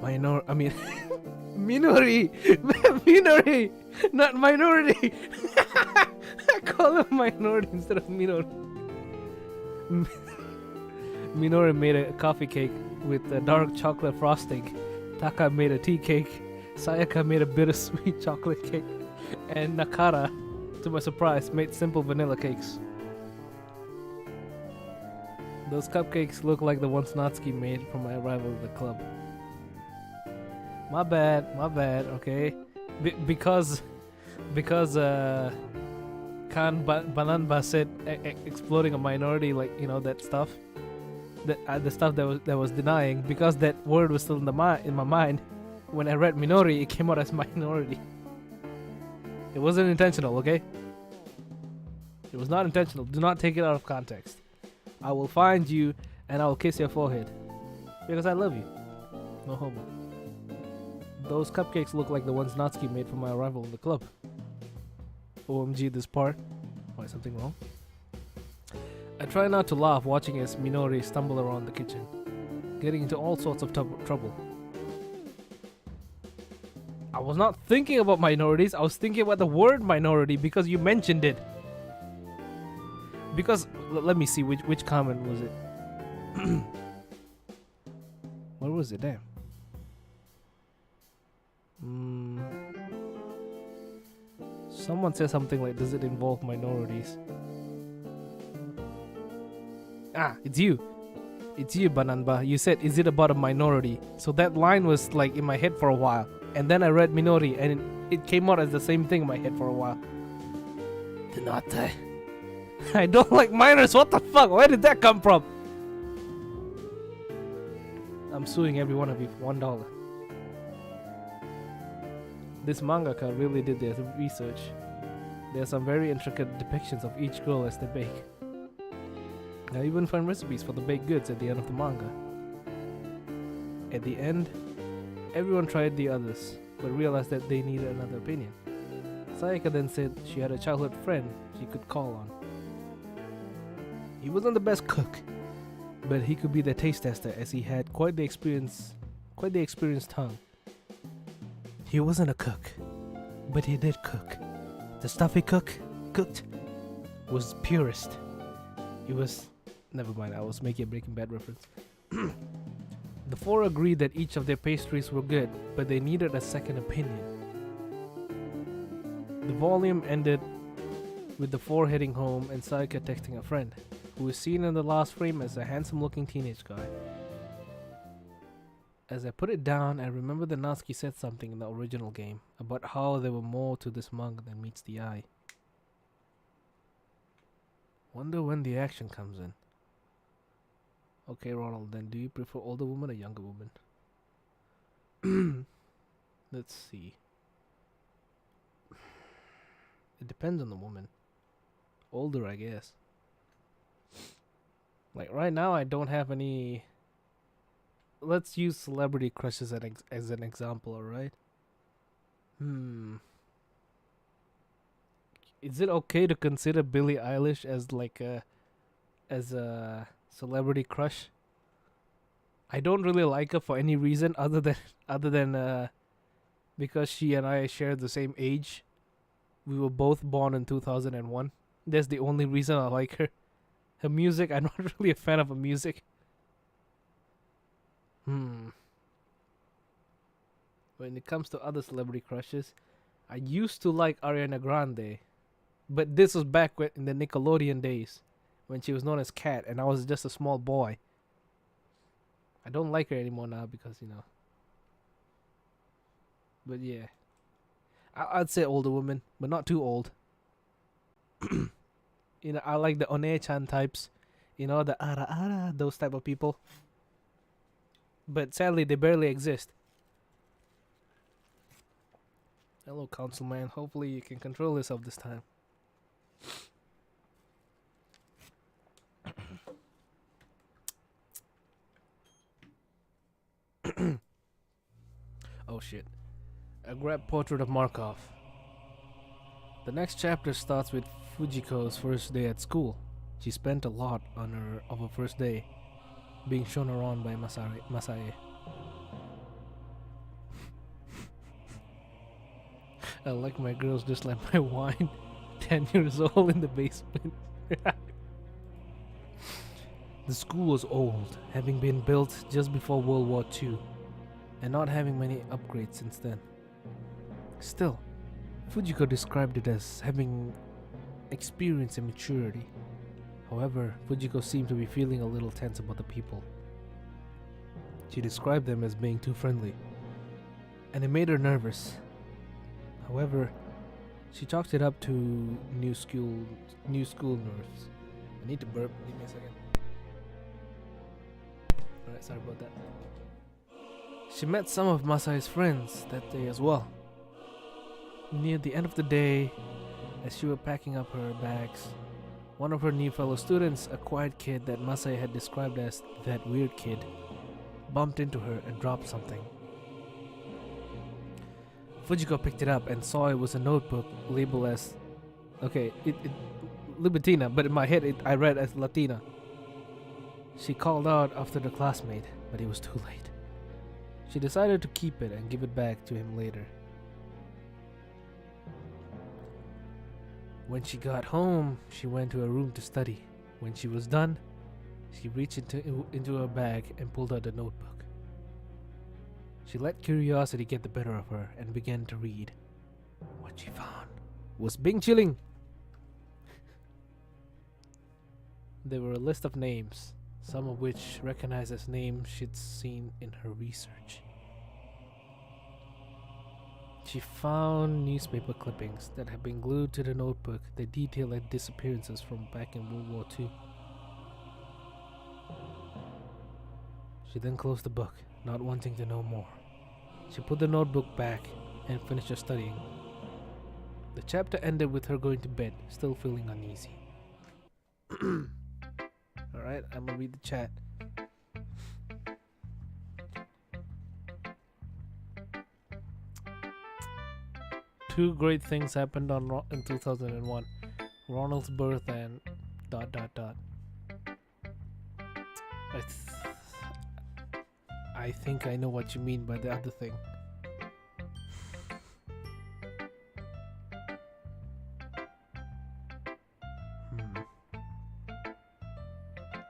Minori. Minori! Not minority! I call him minority instead of Minori. Minori made a coffee cake with a dark chocolate frosting. Taka made a tea cake. Sayaka made a bittersweet chocolate cake. And Nakara, to my surprise, made simple vanilla cakes. Those cupcakes look like the ones Natsuki made for my arrival at the club. My bad, okay? Because Khan Bananba said exploding a minority, like, you know, that stuff. The stuff that was denying, because that word was still in my mind. When I read Minori, it came out as minority. It wasn't intentional, okay? It was not intentional. Do not take it out of context. I will find you and I will kiss your forehead. Because I love you. No homo. Those cupcakes look like the ones Natsuki made for my arrival in the club. OMG, this part. Why, something wrong? I try not to laugh watching as Minori stumble around the kitchen, getting into all sorts of trouble. I was not thinking about minorities, I was thinking about the word minority because you mentioned it. Because, let me see, which comment was it? Where was it? Damn. Someone said something like, does it involve minorities? Ah, it's you. It's you, Bananba. You said, is it about a minority? So that line was like in my head for a while. And then I read Minori and it came out as the same thing in my head for a while. Do not die. I don't like minors. What the fuck? Where did that come from? I'm suing every one of you for $1. This mangaka really did their research. There are some very intricate depictions of each girl as they bake. I even find recipes for the baked goods at the end of the manga. At the end, everyone tried the others, but realized that they needed another opinion. Sayaka then said she had a childhood friend she could call on. He wasn't the best cook, but he could be the taste tester as he had quite the experienced tongue. He wasn't a cook, but he did cook. The stuff he cooked was purest. It was... Never mind, I was making a Breaking Bad reference. The 4 agreed that each of their pastries were good, but they needed a second opinion. The volume ended with the 4 heading home and Sayaka texting a friend, who is seen in the last frame as a handsome-looking teenage guy. As I put it down, I remember that Natsuki said something in the original game about how there were more to this manga than meets the eye. Wonder when the action comes in. Okay, Ronald, then do you prefer older woman or younger woman? Let's see. It depends on the woman. Older, I guess. Like right now, I don't have any... Let's use celebrity crushes as an example, alright? Is it okay to consider Billie Eilish as like a... as a celebrity crush? I don't really like her for any reason other than because she and I share the same age. We were both born in 2001. That's the only reason I like her. Her music, I'm not really a fan of her music. When it comes to other celebrity crushes, I used to like Ariana Grande, but this was back in the Nickelodeon days, when she was known as Cat, and I was just a small boy. I don't like her anymore now because, you know. But yeah, I'd say older woman, but not too old. You know, I like the One-chan types, you know, the ara, those type of people. But sadly, they barely exist. Hello, councilman. Hopefully you can control yourself this time. Oh shit. A grab portrait of Markov. The next chapter starts with Fujiko's first day at school. She spent a lot on her first day, being shown around by Masae. I like my girls just like my wine. 10 years old in the basement. The school was old, having been built just before World War II, and not having many upgrades since then. Still, Fujiko described it as having experience and maturity. However, Fujiko seemed to be feeling a little tense about the people. She described them as being too friendly, and it made her nervous. However, she chalked it up to new school nerves. I need to burp. Give me a second. Alright, sorry about that. She met some of Masae's friends that day as well. Near the end of the day, as she was packing up her bags, one of her new fellow students, a quiet kid that Masae had described as that weird kid, bumped into her and dropped something. Fujiko picked it up and saw it was a notebook labeled as, Libitina, but in my head I read as Latina. She called out after the classmate, but it was too late. She decided to keep it and give it back to him later. When she got home, she went to her room to study. When she was done, she reached into her bag and pulled out the notebook. She let curiosity get the better of her and began to read. What she found was Bing chilling. There were a list of names, some of which recognized as names she'd seen in her research. She found newspaper clippings that had been glued to the notebook that detailed her disappearances from back in World War II. She then closed the book, not wanting to know more. She put the notebook back and finished her studying. The chapter ended with her going to bed, still feeling uneasy. Alright, I'm gonna read the chat. Two great things happened in 2001. Ronald's birth and ... I think I know what you mean by the other thing.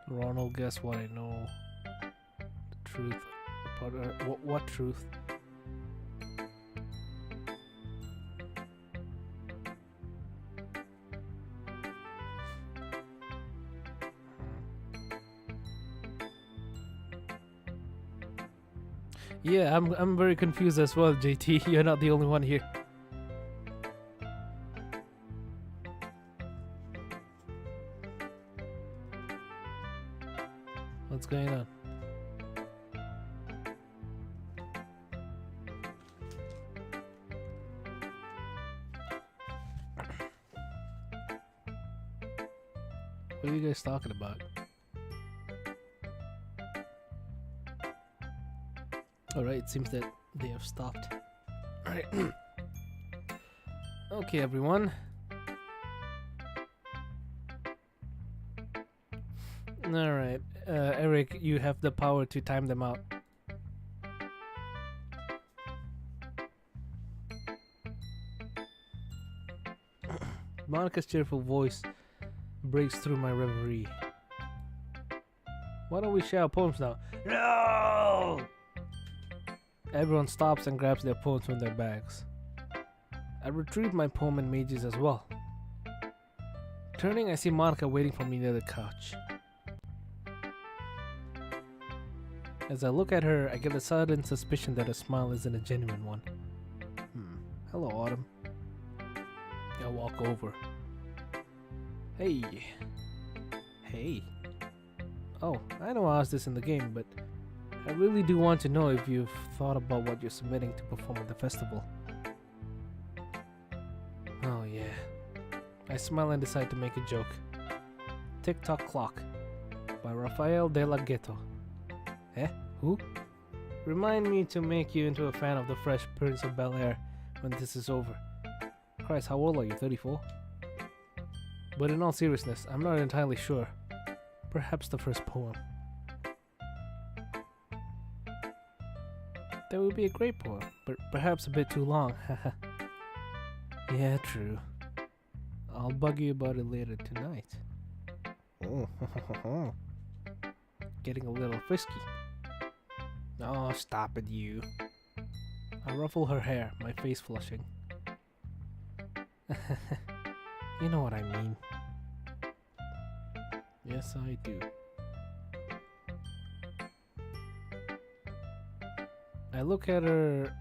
Ronald, guess what I know? The truth. What truth? Yeah, I'm very confused as well, JT. You're not the only one here. What's going on? What are you guys talking about? Alright, it seems that they have stopped. Alright. Okay, everyone. Alright. Eric, you have the power to time them out. Monica's cheerful voice breaks through my reverie. Why don't we share our poems now? No! Everyone stops and grabs their poems from their bags. I retrieve my poem and Mage's as well. Turning, I see Monica waiting for me near the couch. As I look at her, I get a sudden suspicion that her smile isn't a genuine one. Hello, Autumn. I walk over. Hey. Hey. Oh, I know I asked this in the game, but I really do want to know if you've thought about what you're submitting to perform at the festival. Oh yeah. I smile and decide to make a joke. Tick-Tock Clock by Rafael de la Ghetto. Eh? Who? Remind me to make you into a fan of the Fresh Prince of Bel-Air when this is over. Christ, how old are you? 34? But in all seriousness, I'm not entirely sure. Perhaps the first poem. That would be a great poem, but perhaps a bit too long. Yeah, true. I'll bug you about it later tonight. Oh, getting a little frisky. Oh, stop it, you. I ruffle her hair, my face flushing. You know what I mean. Yes, I do. I look at her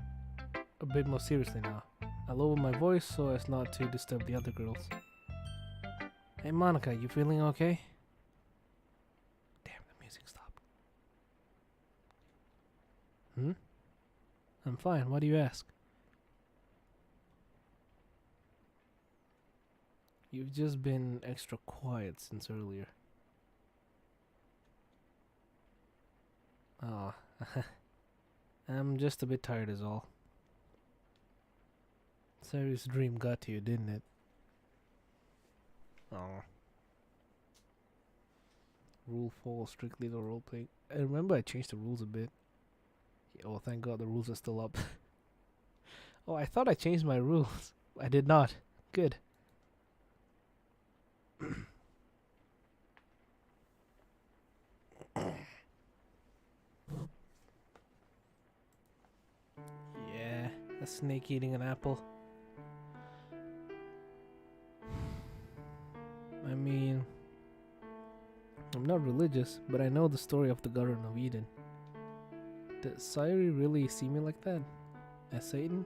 a bit more seriously now. I lower my voice so as not to disturb the other girls. Hey Monica, you feeling okay? Damn, the music stopped. I'm fine, why do you ask? You've just been extra quiet since earlier. Oh, I'm just a bit tired is all. Sayori's dream got to you, didn't it? Oh. Rule 4, strictly the role playing. I remember I changed the rules a bit. Oh, thank God the rules are still up. Oh, I thought I changed my rules. I did not. Good. Yeah, a snake eating an apple. I mean, I'm not religious, but I know the story of the Garden of Eden. Did Sayori really see me like that? As Satan?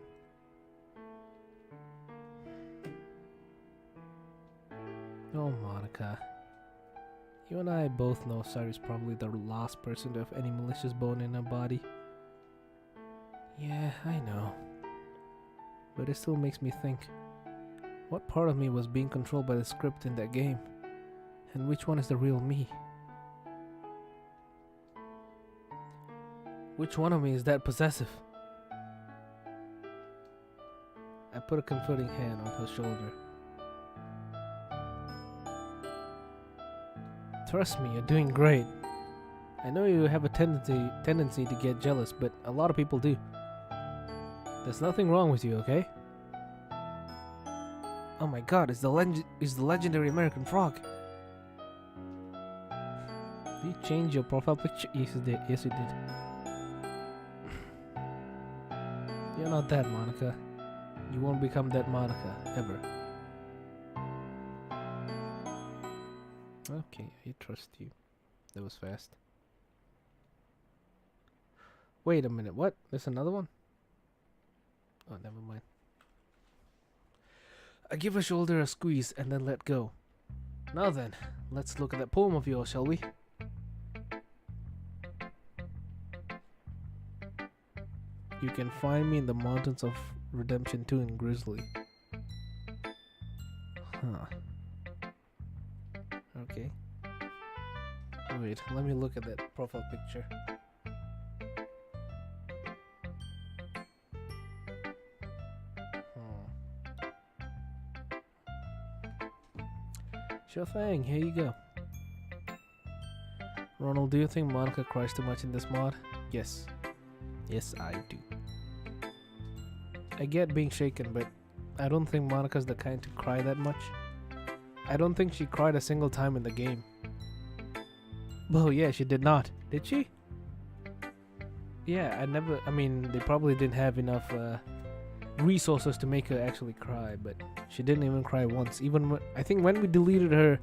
Oh, Monica. You and I both know Sayori's probably the last person to have any malicious bone in her body. Yeah, I know. But it still makes me think. What part of me was being controlled by the script in that game? And which one is the real me? Which one of me is that possessive? I put a comforting hand on her shoulder. Trust me, you're doing great. I know you have a tendency to get jealous, but a lot of people do. There's nothing wrong with you, okay? Oh my God, it's the legendary American frog. Did you change your profile picture? Yes, you did. Yes, you did. You're not that, Monica. You won't become that Monica, ever. Okay, I trust you. That was fast. Wait a minute, what? There's another one? Oh, never mind. I give her shoulder a squeeze and then let go. Now then, let's look at that poem of yours, shall we? You can find me in the mountains of Redemption 2 in Grizzly. Huh. Okay. Wait, let me look at that profile picture. Sure thing, here you go. Ronald, do you think Monica cries too much in this mod? Yes. Yes, I do. I get being shaken, but I don't think Monica's the kind to cry that much. I don't think she cried a single time in the game. Oh yeah, she did not. Did she? Yeah, I mean, they probably didn't have enough resources to make her actually cry, but she didn't even cry once. Even I think when we deleted her,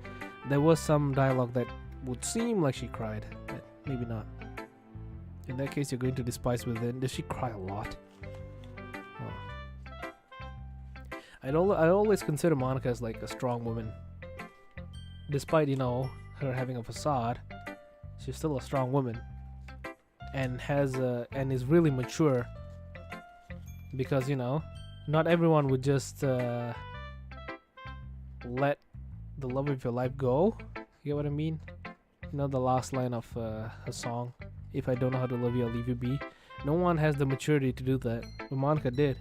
there was some dialogue that would seem like she cried, but maybe not. In that case, you're going to despise Within. Does she cry a lot? Oh. I always consider Monica as like a strong woman. Despite, you know, her having a facade, she's still a strong woman. And is really mature. Because, you know, not everyone would just let the love of your life go. You get what I mean? You know the last line of her song, "If I don't know how to love you, I'll leave you be." No one has the maturity to do that, but Monica did.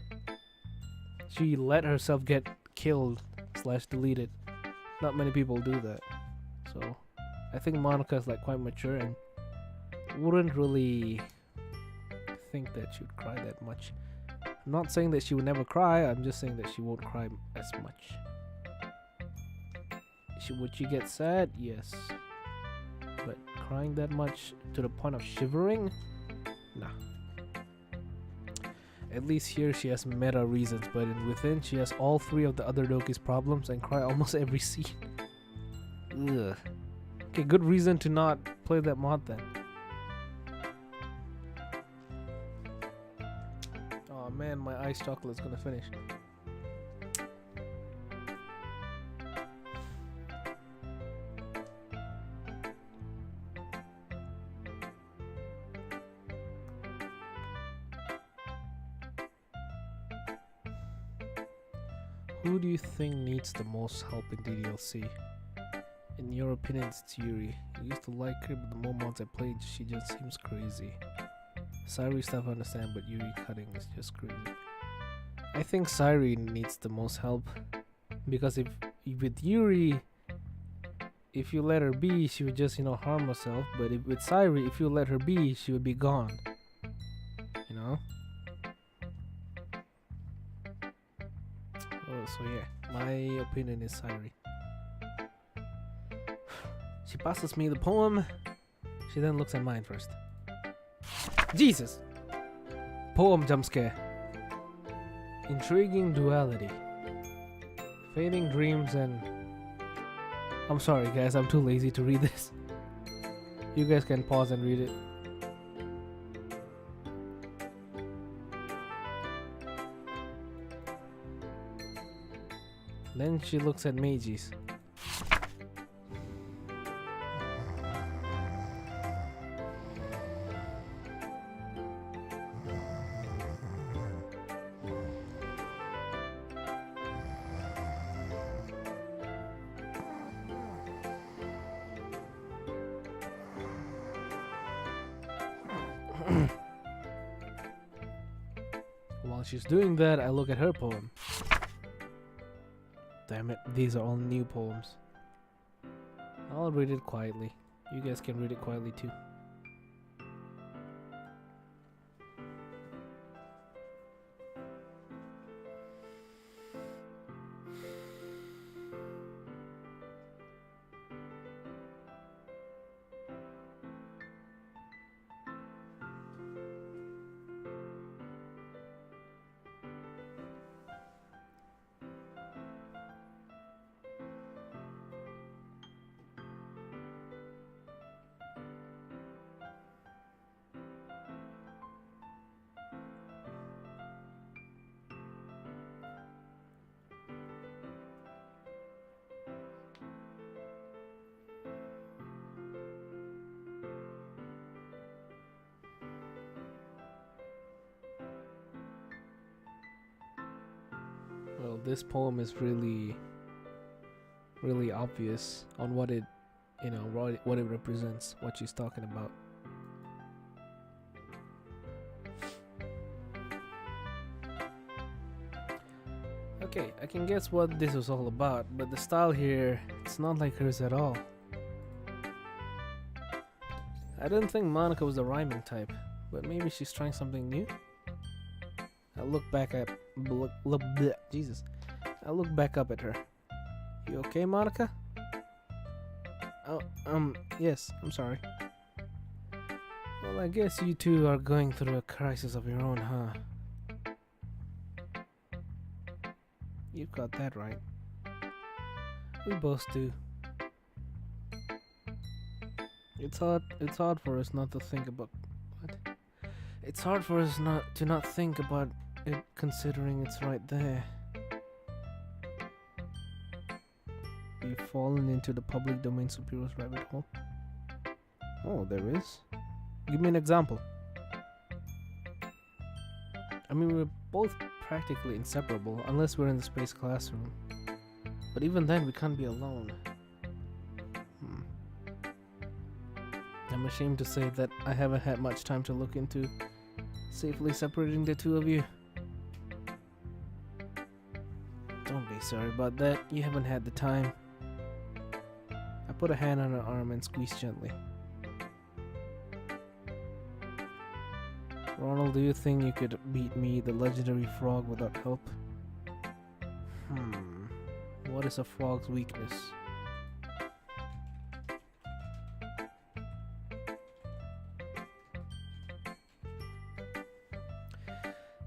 She let herself get killed / deleted. Not many people do that. So I think Monica is like quite mature and wouldn't really think that she would cry that much. I'm not saying that she would never cry, I'm just saying that she won't cry as much. Would she get sad? Yes. But crying that much to the point of shivering? Nah. At least here she has meta reasons, but in Within she has all 3 of the other Doki's problems and cry almost every scene. Ugh. Okay, good reason to not play that mod then. Oh man, my iced chocolate's gonna finish. Who do you think needs the most help in DDLC? In your opinion, it's Yuri. I used to like her, but the more mods I played, she just seems crazy. Sayori stuff I understand, but Yuri cutting is just crazy. I think Sayori needs the most help. Because if with Yuri, if you let her be, she would just, you know, harm herself. But with Sayori, if you let her be, she would be gone. You know? Oh, so yeah, my opinion is Sayori. She passes me the poem. She then looks at mine first. Jesus! Poem jump scare. Intriguing duality. Fading dreams and... I'm sorry guys, I'm too lazy to read this. You guys can pause and read it. Then she looks at Meiji's. While she's doing that, I look at her poem. Damn it, these are all new poems. I'll read it quietly. You guys can read it quietly too. Well, this poem is really obvious on what it, you know, what it represents, what she's talking about. Okay, I can guess what this was all about, but the style here, it's not like hers at all. I didn't think Monica was the rhyming type, but maybe she's trying something new. I look back at Jesus. I look back up at her. You okay, Monica? Oh, yes, I'm sorry. Well, I guess you two are going through a crisis of your own, huh? You got that right. We both do. It's hard for us not to think about what? It's hard for us not think about it, considering it's right there. You've fallen into the public domain superior's rabbit hole. Oh, there is. Give me an example. I mean, we're both practically inseparable unless we're in the space classroom. But even then, we can't be alone. I'm ashamed to say that I haven't had much time to look into safely separating the two of you. Don't be sorry about that. You haven't had the time. I put a hand on her arm and squeezed gently. Ronald, do you think you could beat me, the legendary frog, without help? What is a frog's weakness?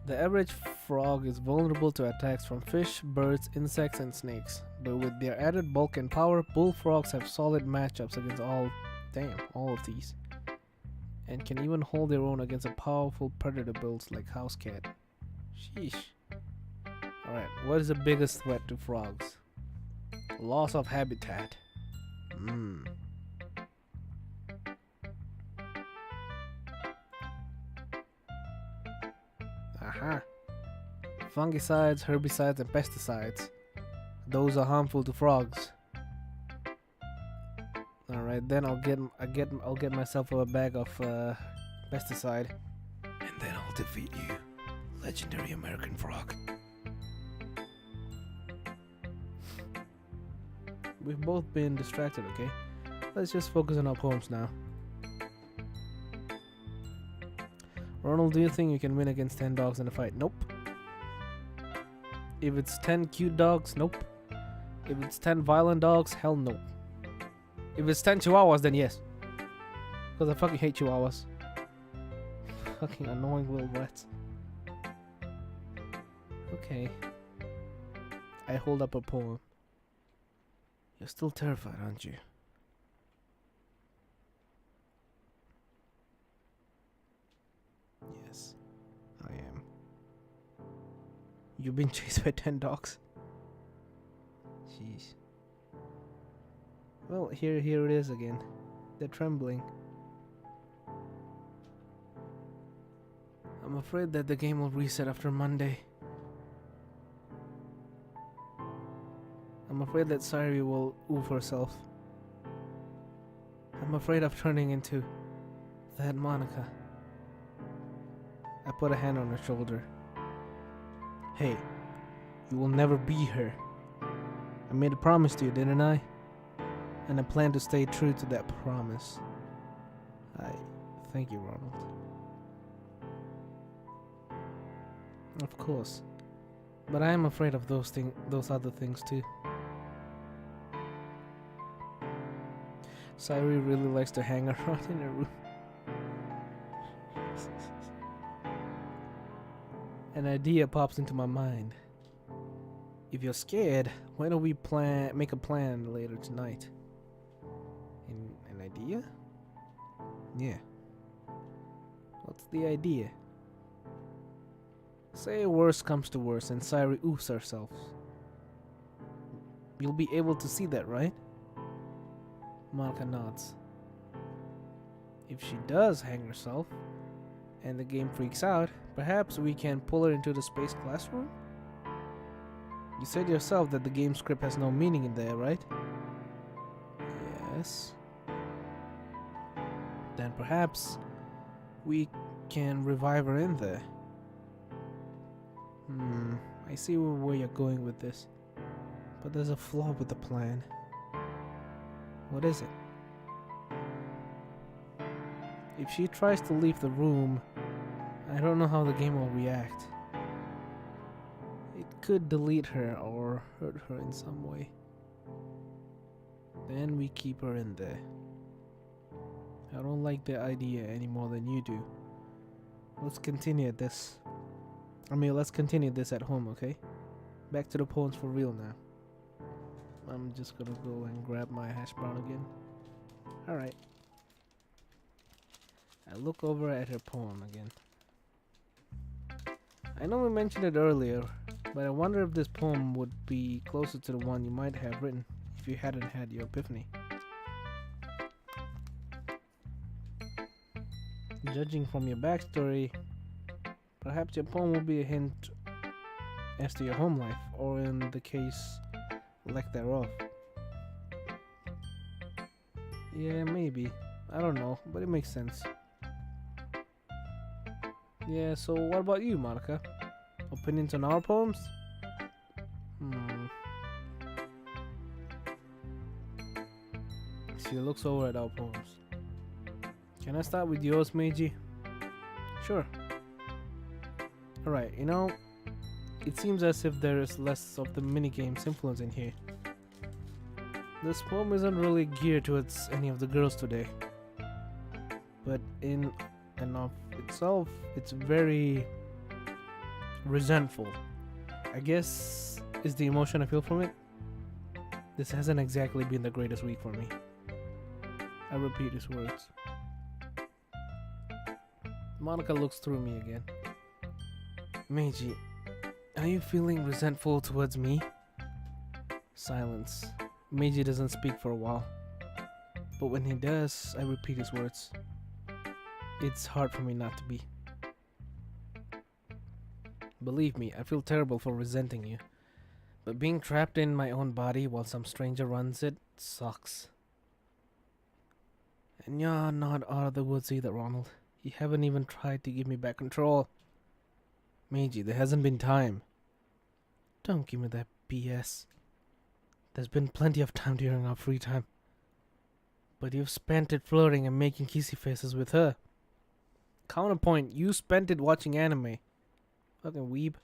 The average frog is vulnerable to attacks from fish, birds, insects, and snakes. But with their added bulk and power, bullfrogs have solid matchups against all of these. And can even hold their own against a powerful predator builds like house cat. Sheesh. Alright, what is the biggest threat to frogs? Loss of habitat. Aha. Fungicides, herbicides, and pesticides. Those are harmful to frogs. Alright, then I'll get myself a bag of pesticide. And then I'll defeat you, legendary American frog. We've both been distracted, okay? Let's just focus on our poems now. Ronald, do you think you can win against 10 dogs in a fight? Nope. If it's 10 cute dogs, nope. If it's 10 violent dogs, hell no. If it's 10 chihuahuas, then yes. Because I fucking hate chihuahuas. Fucking annoying little rats. Okay. I hold up a poem. You're still terrified, aren't you? Yes, I am. You've been chased by 10 dogs? Jeez. Well, here it is again. They're trembling. I'm afraid that the game will reset after Monday. I'm afraid that Sayori will oof herself. I'm afraid of turning into that Monica. I put a hand on her shoulder. Hey, you will never be her. I made a promise to you, didn't I? And I plan to stay true to that promise. I thank you, Ronald. Of course. But I am afraid of those other things too. Sayori really likes to hang around in her room. An idea pops into my mind. If you're scared, why don't we make a plan later tonight? An idea? Yeah. What's the idea? Say worst comes to worst and Sayori oofs herself. You'll be able to see that, right? Monica nods. If she does hang herself, and the game freaks out, perhaps we can pull her into the space classroom? You said yourself that the game script has no meaning in there, right? Yes. Then perhaps we can revive her in there. I see where you're going with this. But there's a flaw with the plan. What is it? If she tries to leave the room, I don't know how the game will react. It could delete her or hurt her in some way. Then we keep her in there. I don't like the idea any more than you do. Let's continue this. Let's continue this at home, okay? Back to the poems for real now. I'm just gonna go and grab my hash brown again. Alright. I look over at her poem again. I know we mentioned it earlier, but I wonder if this poem would be closer to the one you might have written if you hadn't had your epiphany. Judging from your backstory, perhaps your poem will be a hint as to your home life, or in the case, lack thereof. Yeah, maybe. I don't know, but it makes sense. Yeah, so what about you, Monica? Opinions on our poems? She looks over at our poems. Can I start with yours, Meiji? Sure. Alright, it seems as if there is less of the minigames influence in here. This poem isn't really geared towards any of the girls today, but in and of itself, it's very resentful. I guess is the emotion I feel from it. This hasn't exactly been the greatest week for me. I repeat his words. Monica looks through me again. Meiji, are you feeling resentful towards me? Silence. Meiji doesn't speak for a while. But when he does, I repeat his words. It's hard for me not to be. Believe me, I feel terrible for resenting you. But being trapped in my own body while some stranger runs it sucks. And you're not out of the woods either, Ronald. You haven't even tried to give me back control. Meiji, there hasn't been time. Don't give me that BS. There's been plenty of time during our free time. But you've spent it flirting and making kissy faces with her. Counterpoint, you spent it watching anime. Fucking weeb.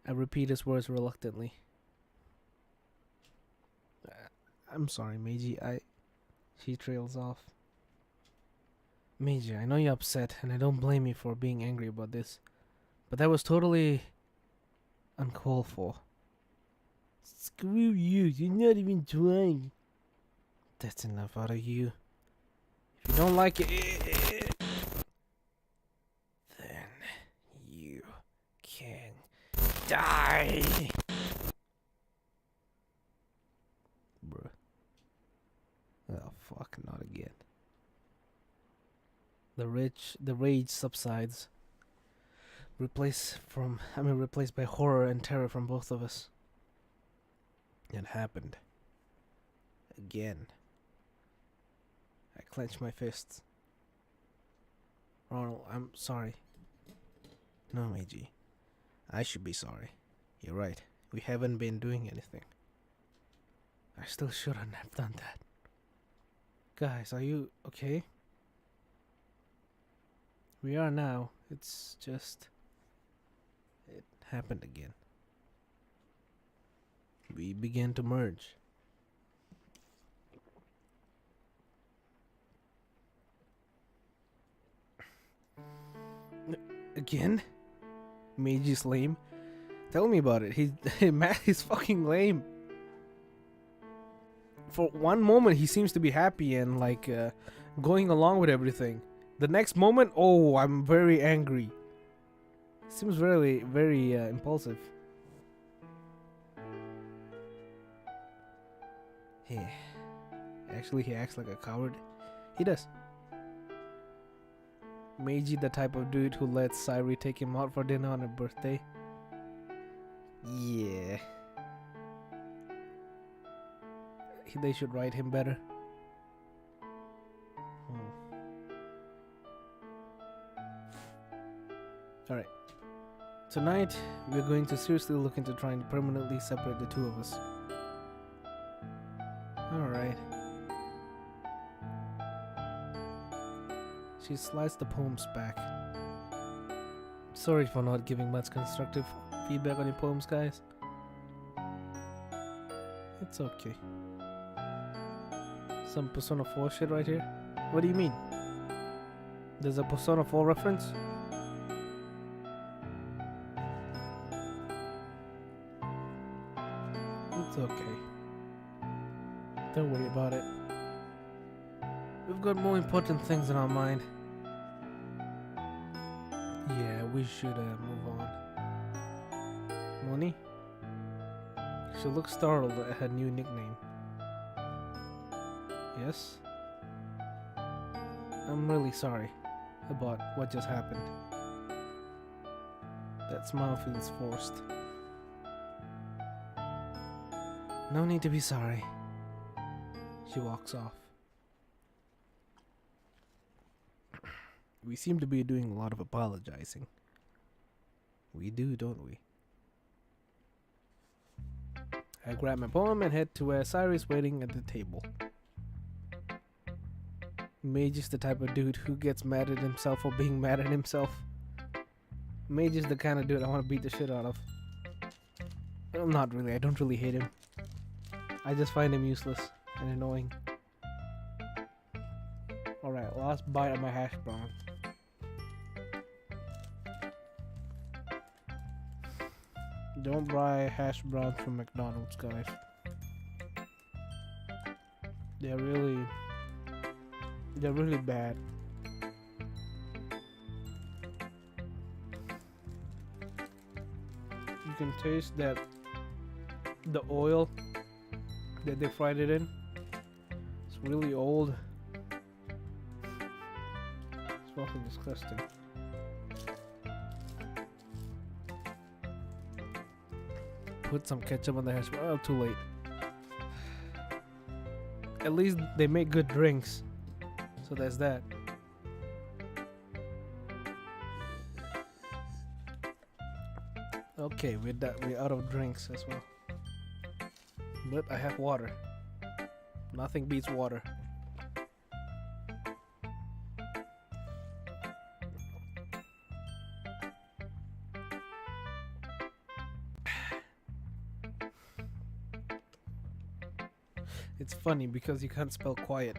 I repeat his words reluctantly. I'm sorry, Meiji. She trails off. Meiji, I know you're upset, and I don't blame you for being angry about this. But that was totally uncalled for. Screw you, you're not even trying. That's enough out of you. If you don't like it, then you can die. Bruh. Oh fuck, not again. The rage subsides. Replaced by horror and terror from both of us. It happened. Again. I clench my fists. Ronald, I'm sorry. No, Meiji. I should be sorry. You're right. We haven't been doing anything. I still shouldn't have done that. Guys, are you okay? We are now. It's just... it happened again. We began to merge. Again? Meiji's lame. Tell me about it. He's fucking lame. For one moment, he seems to be happy and going along with everything. The next moment, oh, I'm very angry. Seems very, very impulsive. Hey, actually, he acts like a coward. He does. Meiji, the type of dude who lets Sayori take him out for dinner on her birthday. Yeah. They should write him better. Alright. Tonight, we're going to seriously look into trying to permanently separate the two of us. Alright. She slides the poems back. Sorry for not giving much constructive feedback on your poems, guys. It's okay. Some Persona 4 shit right here? What do you mean? There's a Persona 4 reference? It's okay. Don't worry about it. We've got more important things in our mind. Yeah, we should move on. Moni? She looks startled at her new nickname. Yes? I'm really sorry about what just happened. That smile feels forced. No need to be sorry. She walks off. We seem to be doing a lot of apologizing. We do, don't we? I grab my poem and head to where Sayori's waiting at the table. Mage is the type of dude who gets mad at himself for being mad at himself. Mage is the kind of dude I want to beat the shit out of. Well, not really, I don't really hate him. I just find him useless and annoying. Alright, last bite of my hash brown. Don't buy hash browns from McDonald's, guys. They're really bad. You can taste that the oil that they fried it in. It's really old. It's fucking disgusting. Put some ketchup on the hash brown. Oh, too late. At least they make good drinks. So there's that. Okay, we're out of drinks as well. But I have water. Nothing beats water. It's funny because you can't spell quiet.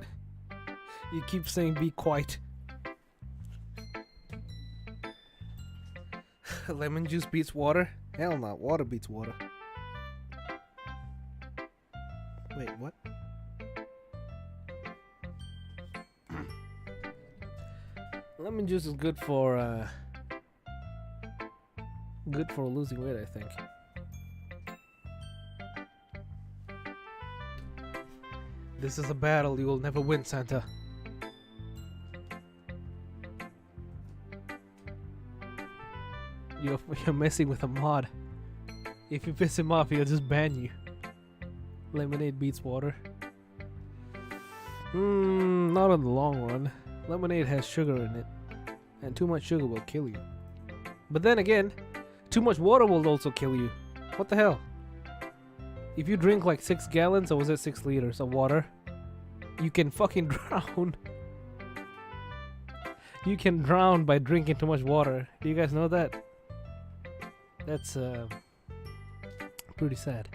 You keep saying be quiet. Lemon juice beats water? Hell no, water beats water. Wait, what? Lemon juice is good for losing weight, I think. This is a battle you will never win, Santa. You're messing with a mod. If you piss him off, he'll just ban you. Lemonade beats water. Not in the long run. Lemonade has sugar in it, and too much sugar will kill you. But then again, too much water will also kill you. What the hell? If you drink like 6 gallons, or was it 6 liters of water, you can fucking drown. You can drown by drinking too much water. Do you guys know that? That's pretty sad.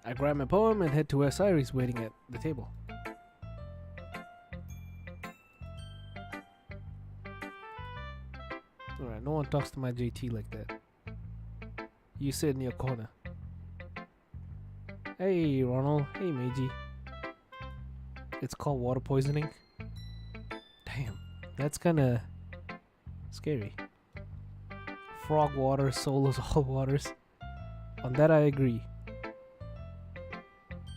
I grab my poem and head to where Sayori's waiting at the table. Alright, no one talks to my JT like that. You sit in your corner. Hey Ronald, hey Meiji. It's called water poisoning. Damn, that's kinda scary. Frog water, Solo's all waters. On that I agree.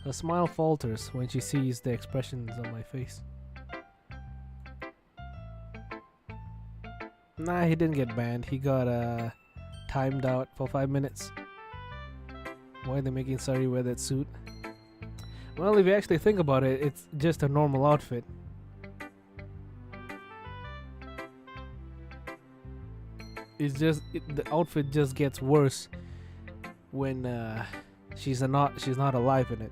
Her smile falters when she sees the expressions on my face. Nah, he didn't get banned. He got timed out for 5 minutes. Why are they making Sayori wear that suit? Well, if you actually think about it, it's just a normal outfit. It's just the outfit just gets worse when she's not alive in it.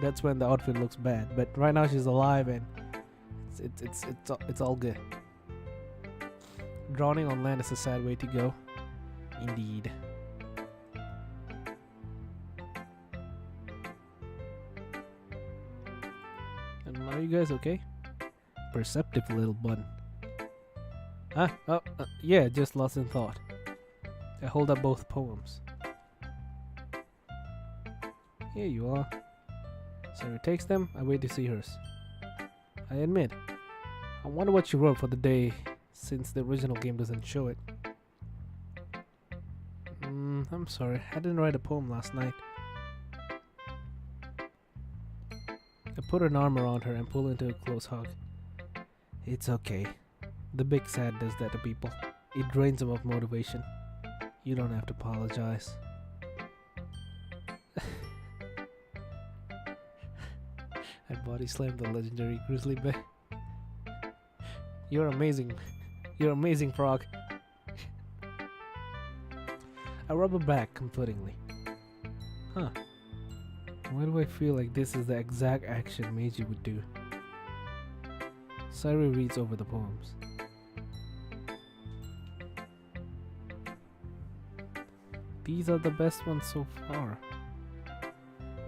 That's when the outfit looks bad. But right now she's alive and It's all good. Drowning on land is a sad way to go. Indeed. And are you guys okay? Perceptive little bun. Huh? Oh, yeah, just lost in thought. I hold up both poems. Here you are. Sayori takes them. I wait to see hers. I admit, I wonder what she wrote for the day, since the original game doesn't show it. I'm sorry, I didn't write a poem last night. I put an arm around her and pull into a close hug. It's okay. The big sad does that to people. It drains them of motivation. You don't have to apologize. I body slammed the legendary grizzly bear. You're amazing. You're amazing, Frog. I rub her back comfortingly. Huh. Why do I feel like this is the exact action Meiji would do? Sayori reads over the poems. These are the best ones so far.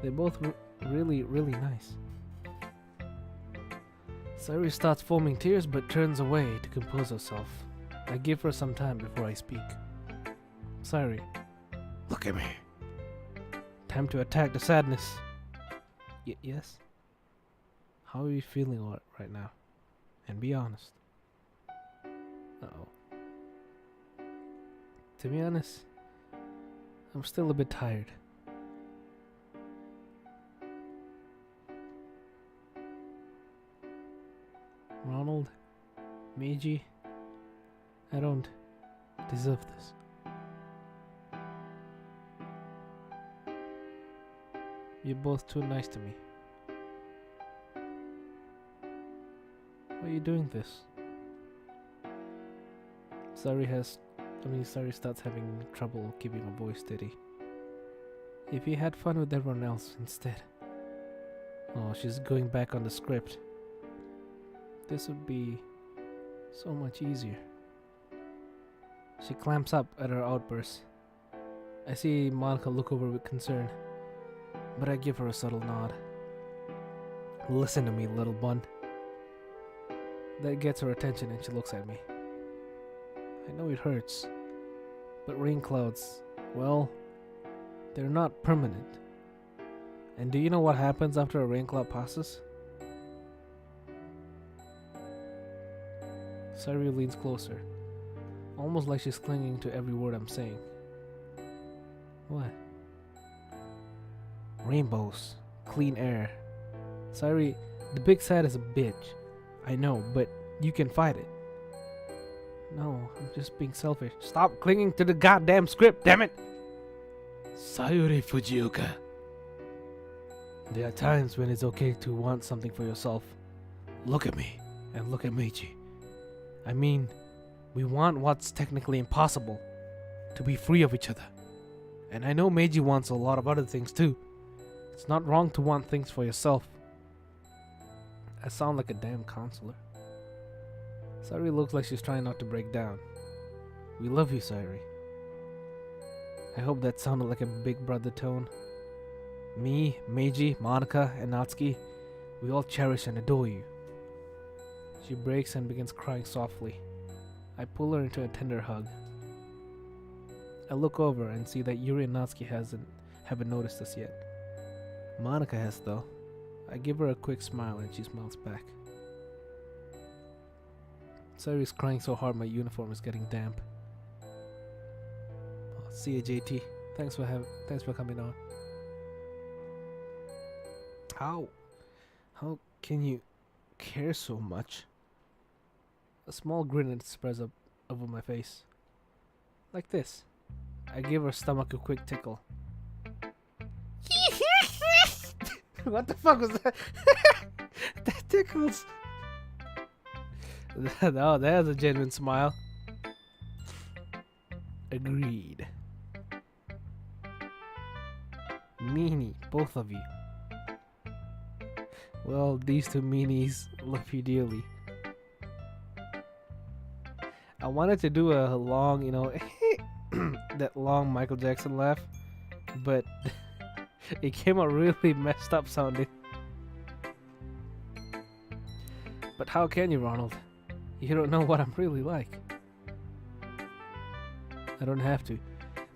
They're both really nice. Sayori starts foaming tears but turns away to compose herself. I give her some time before I speak. Sayori, Look at me. time to attack the sadness. Yes? How are you feeling right now? And be honest. Uh-oh. To be honest, I'm still a bit tired. Ronald, Meiji, I don't deserve this. You're both too nice to me. Why are you doing this? Sayori starts having trouble keeping her voice steady. If you had fun with everyone else instead. Oh, she's going back on the script. This would be so much easier. She clamps up at her outburst. I see Monica look over with concern, but I give her a subtle nod. Listen to me, little bun. That gets her attention and she looks at me. I know it hurts, but rain clouds, well, they're not permanent. And do you know what happens after a rain cloud passes? Sayori leans closer, almost like she's clinging to every word I'm saying. What? Rainbows, clean air. Sayori, the big sad is a bitch. I know, but you can fight it. No, I'm just being selfish. Stop clinging to the goddamn script, damn it! Sayori Fujioka. There are times when it's okay to want something for yourself. Look at me. And look at Meiji. I mean, we want what's technically impossible. To be free of each other. And I know Meiji wants a lot of other things too. It's not wrong to want things for yourself. I sound like a damn counselor. Sayori looks like she's trying not to break down. We love you, Sayori. I hope that sounded like a big brother tone. Me, Meiji, Monica, and Natsuki, we all cherish and adore you. She breaks and begins crying softly. I pull her into a tender hug. I look over and see that Yuri and Natsuki haven't noticed us yet. Monica has though. I give her a quick smile and she smiles back. Sayori's crying so hard my uniform is getting damp. Oh, see you, JT. Thanks for coming on. How can you care so much? A small grin spreads up over my face. Like this. I give her stomach a quick tickle. What the fuck was that? That tickles. Oh, there's a genuine smile. Agreed. Meanie, both of you. Well, these two meanies love you dearly. wanted to do a long, you know, that long Michael Jackson laugh, but it came out really messed up sounding. But how can you, Ronald? You don't know what I'm really like. I don't have to.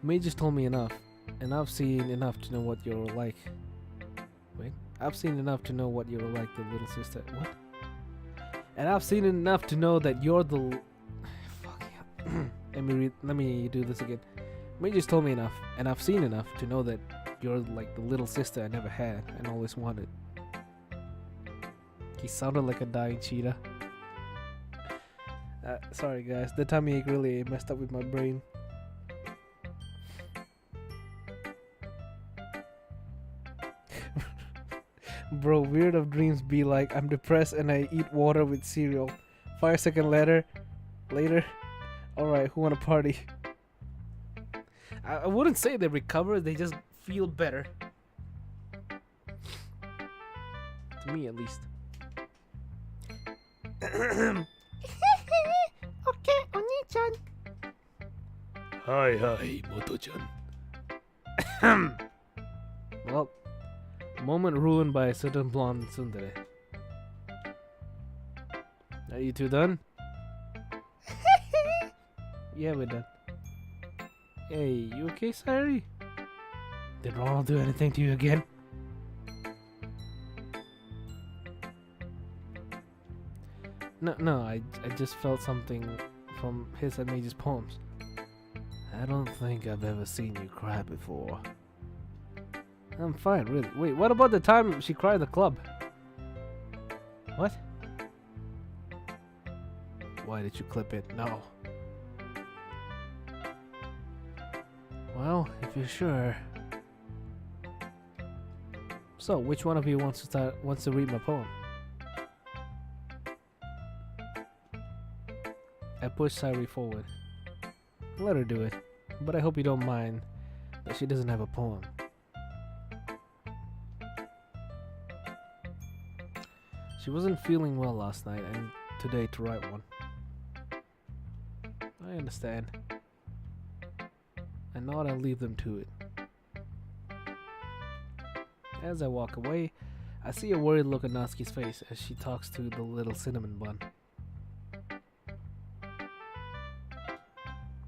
May just told me enough, and I've seen enough to know what you're like. Wait, I've seen enough to know what you're like, the little sister. What? And I've seen enough to know that you're the. Fuck yeah. Let me do this again. May just told me enough, and I've seen enough to know that you're like the little sister I never had and always wanted. He sounded like a dying cheetah. Sorry guys, the tummy ache really messed up with my brain. Bro, weird of dreams be like, I'm depressed and I eat water with cereal. 5 seconds later, alright, who wanna party? I wouldn't say they recover, they just feel better. To me at least. Okay, Oni-chan. Hi, Moto-chan. Well, moment ruined by a certain blonde tsundere. Are you two done? Yeah, we're done. Hey, you okay, Sayori? Did Ronald do anything to you again? No, I just felt something from his and Mage's poems. I don't think I've ever seen you cry before. I'm fine, really. Wait, what about the time she cried at the club? What? Why did you clip it? No. Well, if you're sure. So, which one of you wants to read my poem? I pushed Sayori forward. Let her do it, but I hope you don't mind that she doesn't have a poem. She wasn't feeling well last night and today to write one. I understand. And now I'll leave them to it. As I walk away, I see a worried look on Natsuki's face as she talks to the little cinnamon bun.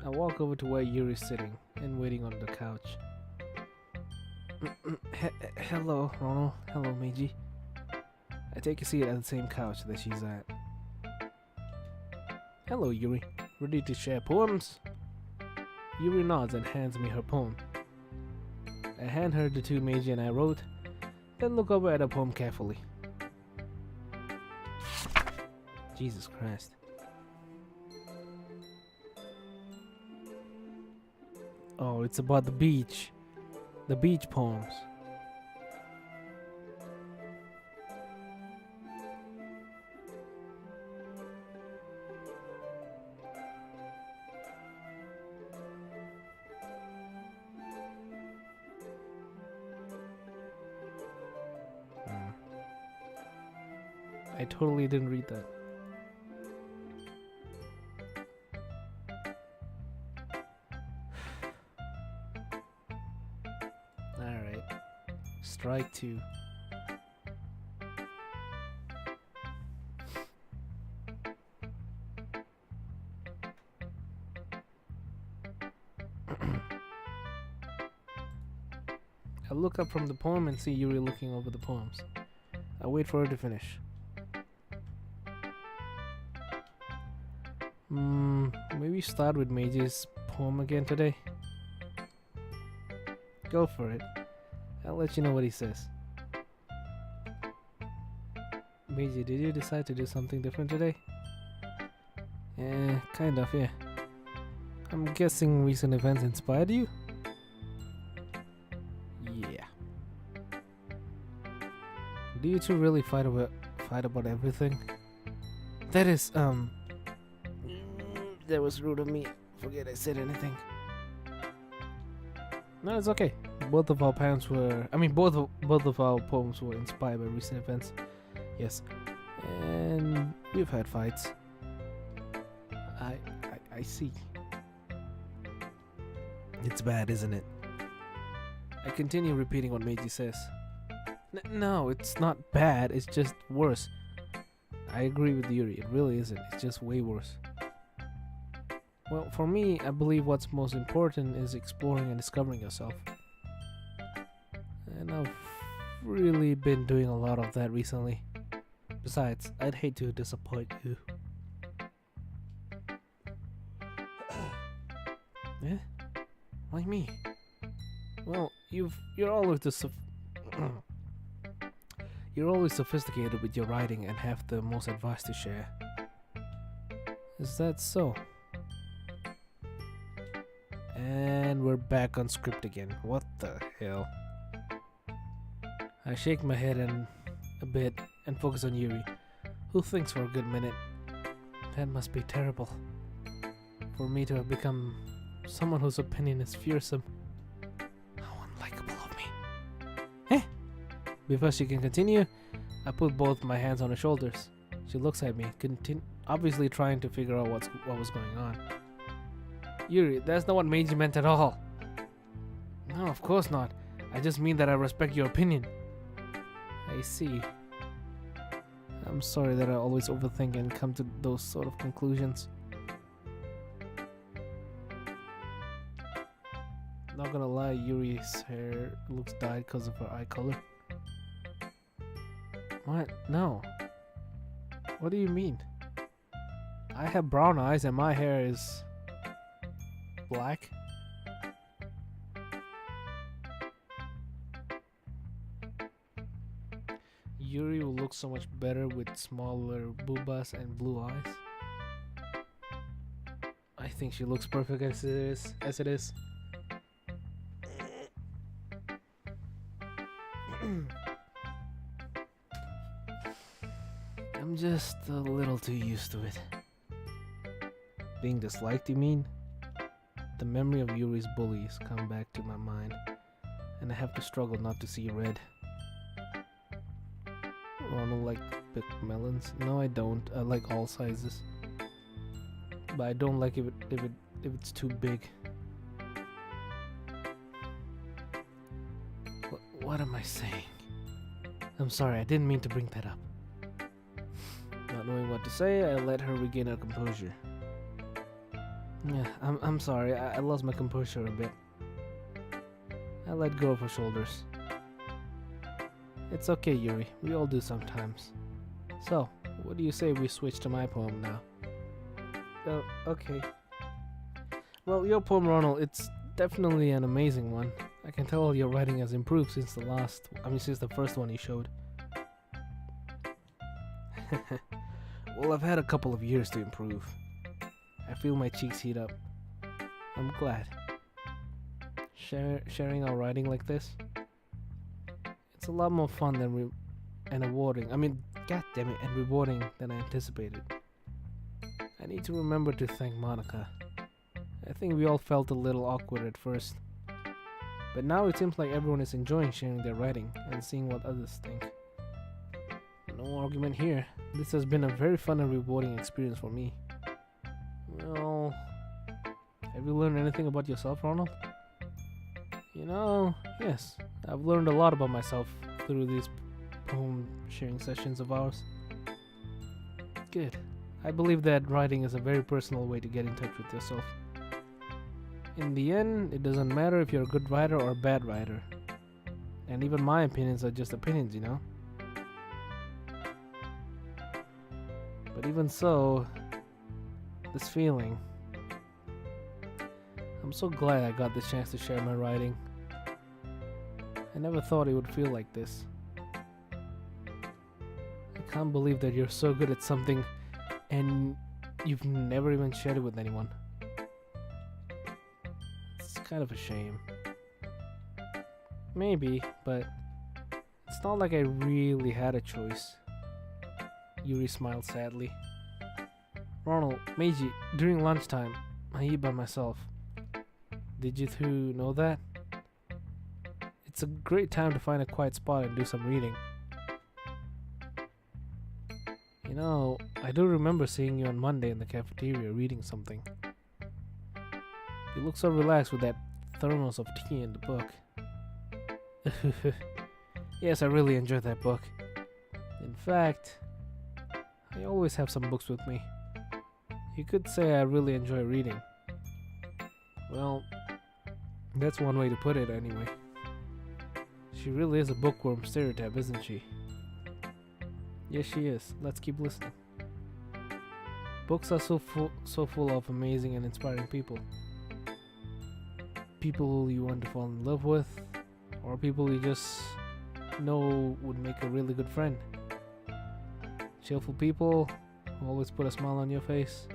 I walk over to where Yuri's sitting and waiting on the couch. Hello, Ronald. Hello, Meiji. I take a seat at the same couch that she's at. Hello, Yuri. Ready to share poems? Yuri nods and hands me her poem. I hand her the two Meiji and I wrote, then look over at her poem carefully. Jesus Christ. Oh, it's about the beach. The beach poems. I totally didn't read that. Alright. Strike 2. I look up from the poem and see Yuri looking over the poems. I wait for her to finish. Maybe start with Meiji's poem again today. Go for it. I'll let you know what he says. Meiji, did you decide to do something different today? Kind of, yeah. I'm guessing recent events inspired you? Yeah. Do you two really fight about everything? That is, that was rude of me. Forget I said anything. No, it's okay. Both of our poems were, both of our poems were inspired by recent events. Yes, and we've had fights. I see. It's bad, isn't it? I continue repeating what Meiji says. No, it's not bad, it's just worse. I agree with Yuri, it really isn't, it's just way worse. Well, for me, I believe what's most important is exploring and discovering yourself. And I've really been doing a lot of that recently. Besides, I'd hate to disappoint you. Eh? Why me? Well, you're always you're always sophisticated with your writing and have the most advice to share. Is that so? And we're back on script again. What the hell? I shake my head a bit and focus on Yuri, who thinks for a good minute. That must be terrible. For me to have become someone whose opinion is fearsome. How unlikable of me. Eh? Before she can continue, I put both my hands on her shoulders. She looks at me, obviously trying to figure out what was going on. Yuri, that's not what Meiji meant at all. No, of course not. I just mean that I respect your opinion. I see. I'm sorry that I always overthink and come to those sort of conclusions. Not gonna lie, Yuri's hair looks dyed because of her eye color. What? No. What do you mean? I have brown eyes and my hair is black. Yuri will look so much better with smaller boobas and blue eyes. I think she looks perfect as it is. I'm just a little too used to it. Being disliked, you mean? The memory of Yuri's bullies come back to my mind, and I have to struggle not to see red. Ronald like big melons? No, I don't. I like all sizes, but I don't like if it's too big. What am I saying? I'm sorry, I didn't mean to bring that up. Not knowing what to say, I let her regain her composure. Yeah, I'm sorry, I lost my composure a bit. I let go of her shoulders. It's okay, Yuri, we all do sometimes. So, what do you say we switch to my poem now? Oh, okay. Well, your poem, Ronald, it's definitely an amazing one. I can tell your writing has improved since since the first one you showed. Well, I've had a couple of years to improve. I feel my cheeks heat up. I'm glad. Sharing our writing like this, it's a lot more fun and rewarding. And rewarding than I anticipated. I need to remember to thank Monica. I think we all felt a little awkward at first, but now it seems like everyone is enjoying sharing their writing and seeing what others think. No argument here. This has been a very fun and rewarding experience for me. Well, have you learned anything about yourself, Ronald? You know, yes, I've learned a lot about myself through these poem sharing sessions of ours. Good. I believe that writing is a very personal way to get in touch with yourself. In the end, it doesn't matter if you're a good writer or a bad writer. And even my opinions are just opinions, you know? But even so, this feeling, I'm so glad I got the chance to share my writing. I never thought it would feel like this. I can't believe that you're so good at something and you've never even shared it with anyone. It's kind of a shame. Maybe, but it's not like I really had a choice. Yuri smiled sadly. Ronald, Meiji, during lunchtime, I eat by myself. Did you two know that? It's a great time to find a quiet spot and do some reading. You know, I do remember seeing you on Monday in the cafeteria reading something. You look so relaxed with that thermos of tea in the book. Yes, I really enjoyed that book. In fact, I always have some books with me. You could say I really enjoy reading. Well, that's one way to put it anyway. She really is a bookworm stereotype, isn't she? Yes, she is. Let's keep listening. Books are so full of amazing and inspiring people. People you want to fall in love with, or people you just know would make a really good friend. Cheerful people who always put a smile on your face,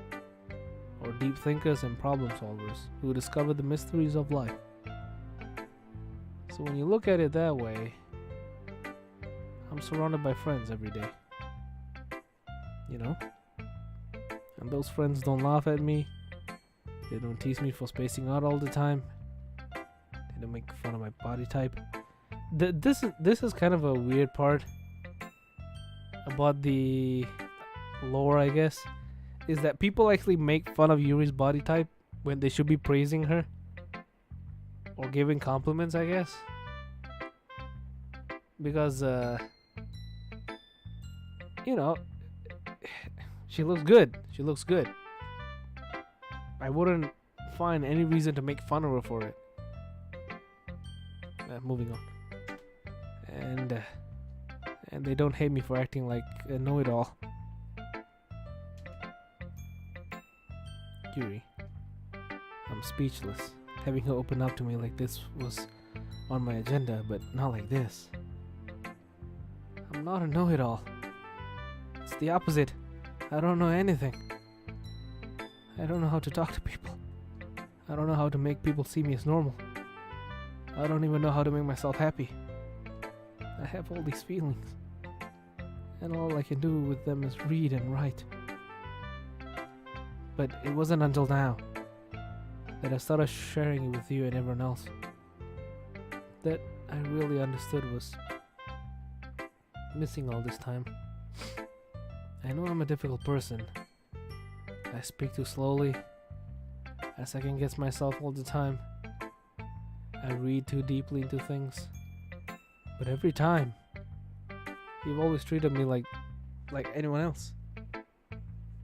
or deep thinkers and problem solvers who discover the mysteries of life. So when you look at it that way, I'm surrounded by friends every day. You know? And those friends don't laugh at me. They don't tease me for spacing out all the time. They don't make fun of my body type. This is kind of a weird part about the lore, I guess, is that people actually make fun of Yuri's body type when they should be praising her or giving compliments, I guess, because you know, she looks good. She looks good. I wouldn't find any reason to make fun of her for it. Moving on. And they don't hate me for acting like a know-it-all. Yuri, I'm speechless. Having her open up to me like this was on my agenda, but not like this. I'm not a know-it-all. It's the opposite. I don't know anything. I don't know how to talk to people. I don't know how to make people see me as normal. I don't even know how to make myself happy. I have all these feelings, and all I can do with them is read and write. But it wasn't until now that I started sharing it with you and everyone else that I really understood was missing all this time. I know I'm a difficult person. I speak too slowly. I second guess myself all the time. I read too deeply into things. But every time, you've always treated me like anyone else.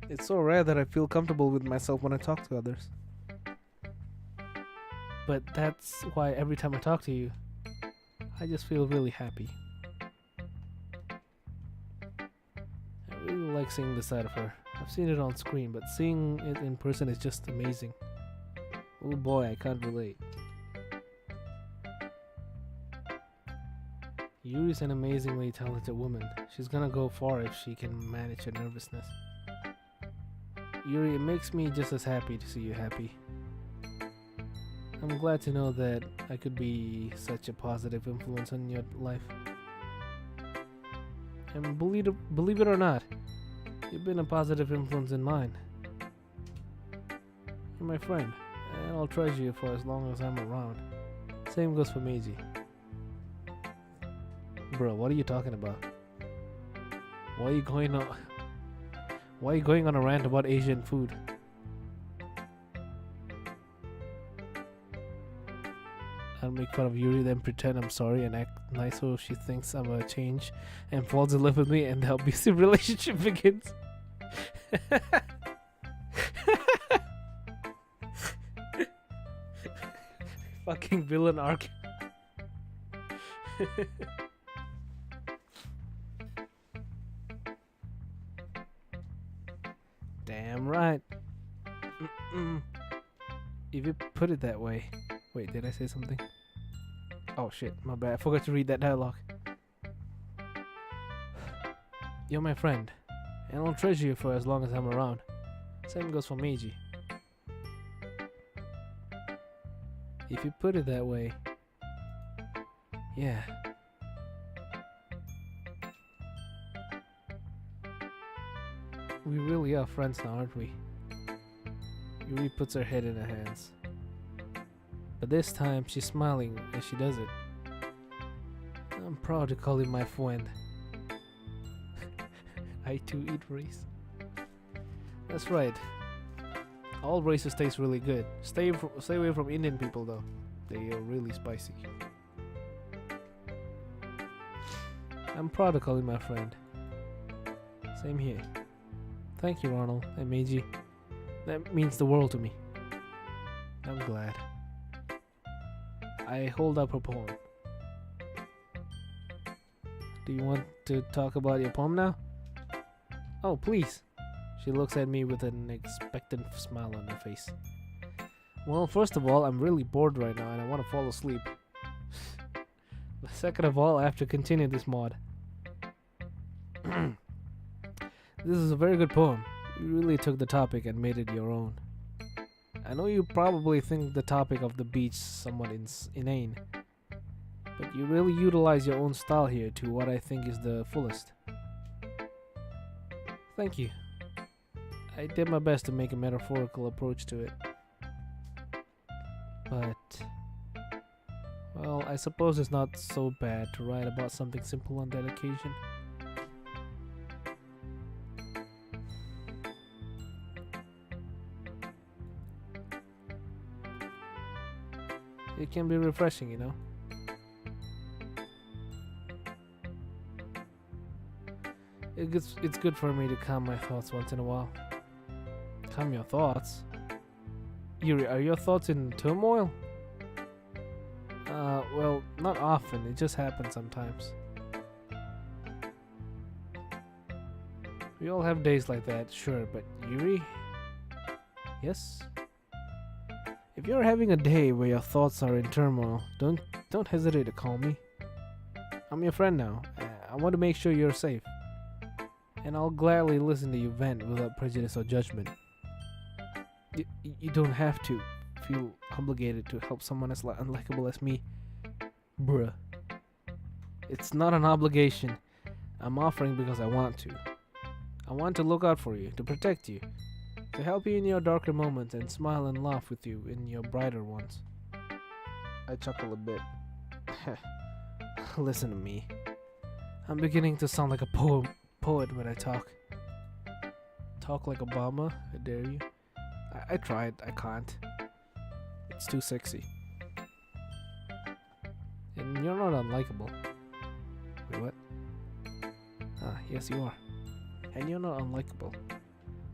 It's so rare that I feel comfortable with myself when I talk to others. But that's why every time I talk to you, I just feel really happy. I really like seeing this side of her. I've seen it on screen, but seeing it in person is just amazing. Oh boy, I can't relate. Yuri's an amazingly talented woman. She's gonna go far if she can manage her nervousness. Yuri, it makes me just as happy to see you happy. I'm glad to know that I could be such a positive influence on your life. And believe it or not, you've been a positive influence in mine. You're my friend, and I'll treasure you for as long as I'm around. Same goes for Meiji. Bro, what are you talking about? Why are you going on a rant about Asian food? I'll make fun of Yuri, then pretend I'm sorry and act nice so she thinks I'm a change and falls in love with me, and the abusive relationship begins. Fucking villain arc. Damn right. If you put it that way. Wait, did I say something? Oh shit, my bad. I forgot to read that dialogue. You're my friend, and I'll treasure you for as long as I'm around. Same goes for Meiji. If you put it that way, yeah. We really are friends now, aren't we? Yuri puts her head in her hands. But this time, she's smiling as she does it. I'm proud to call you my friend. I too eat rice. That's right. All races taste really good. Stay away from Indian people though. They are really spicy. I'm proud of calling my friend. Same here. Thank you, Ronald and Meiji. That means the world to me. I'm glad. I hold up her poem. Do you want to talk about your poem now? Oh, please. She looks at me with an expectant smile on her face. Well, first of all, I'm really bored right now and I want to fall asleep. Second of all, I have to continue this mod. This is a very good poem. You really took the topic and made it your own. I know you probably think the topic of the beach somewhat inane, but you really utilize your own style here to what I think is the fullest. Thank you. I did my best to make a metaphorical approach to it. But, well, I suppose it's not so bad to write about something simple on that occasion. It can be refreshing, you know. It's good for me to calm my thoughts once in a while. Calm your thoughts? Yuri, are your thoughts in turmoil? Well, not often. It just happens sometimes. We all have days like that, sure, but Yuri? Yes? If you're having a day where your thoughts are in turmoil, don't hesitate to call me. I'm your friend now. I want to make sure you're safe. And I'll gladly listen to you vent without prejudice or judgment. You don't have to feel obligated to help someone as unlikable as me. Bruh. It's not an obligation. I'm offering because I want to. I want to look out for you, to protect you, to help you in your darker moments and smile and laugh with you in your brighter ones. I chuckle a bit. Listen to me. I'm beginning to sound like a poet when I talk. Talk like Obama? I dare you. I tried. I can't. It's too sexy. And you're not unlikable. Wait, what? Ah, yes you are. And you're not unlikable.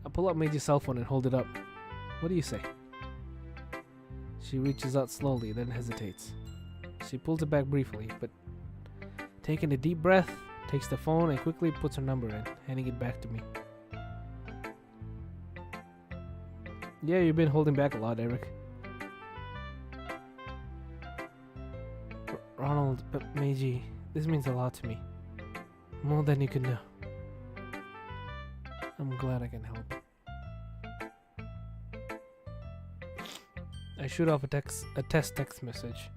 I pull up Meiji's cell phone and hold it up. What do you say? She reaches out slowly, then hesitates. She pulls it back briefly, but taking a deep breath, takes the phone and quickly puts her number in, handing it back to me. Yeah, you've been holding back a lot, Eric. Ronald, Meiji, this means a lot to me. More than you can know. I'm glad I can help. I shoot off a test text message.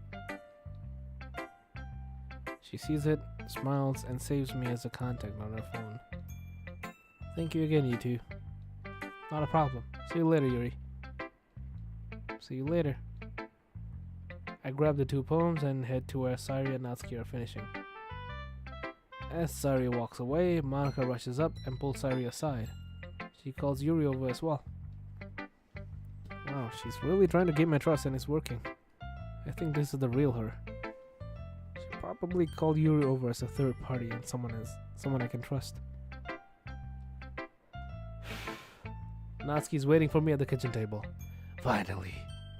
She sees it, smiles, and saves me as a contact on her phone. Thank you again, you two. Not a problem. See you later, Yuri. See you later. I grab the two poems and head to where Sayori and Natsuki are finishing. As Sayori walks away, Monica rushes up and pulls Sayori aside. She calls Yuri over as well. Wow, she's really trying to gain my trust and it's working. I think this is the real her. She probably called Yuri over as a third party and someone I can trust. Natsuki's waiting for me at the kitchen table. Finally,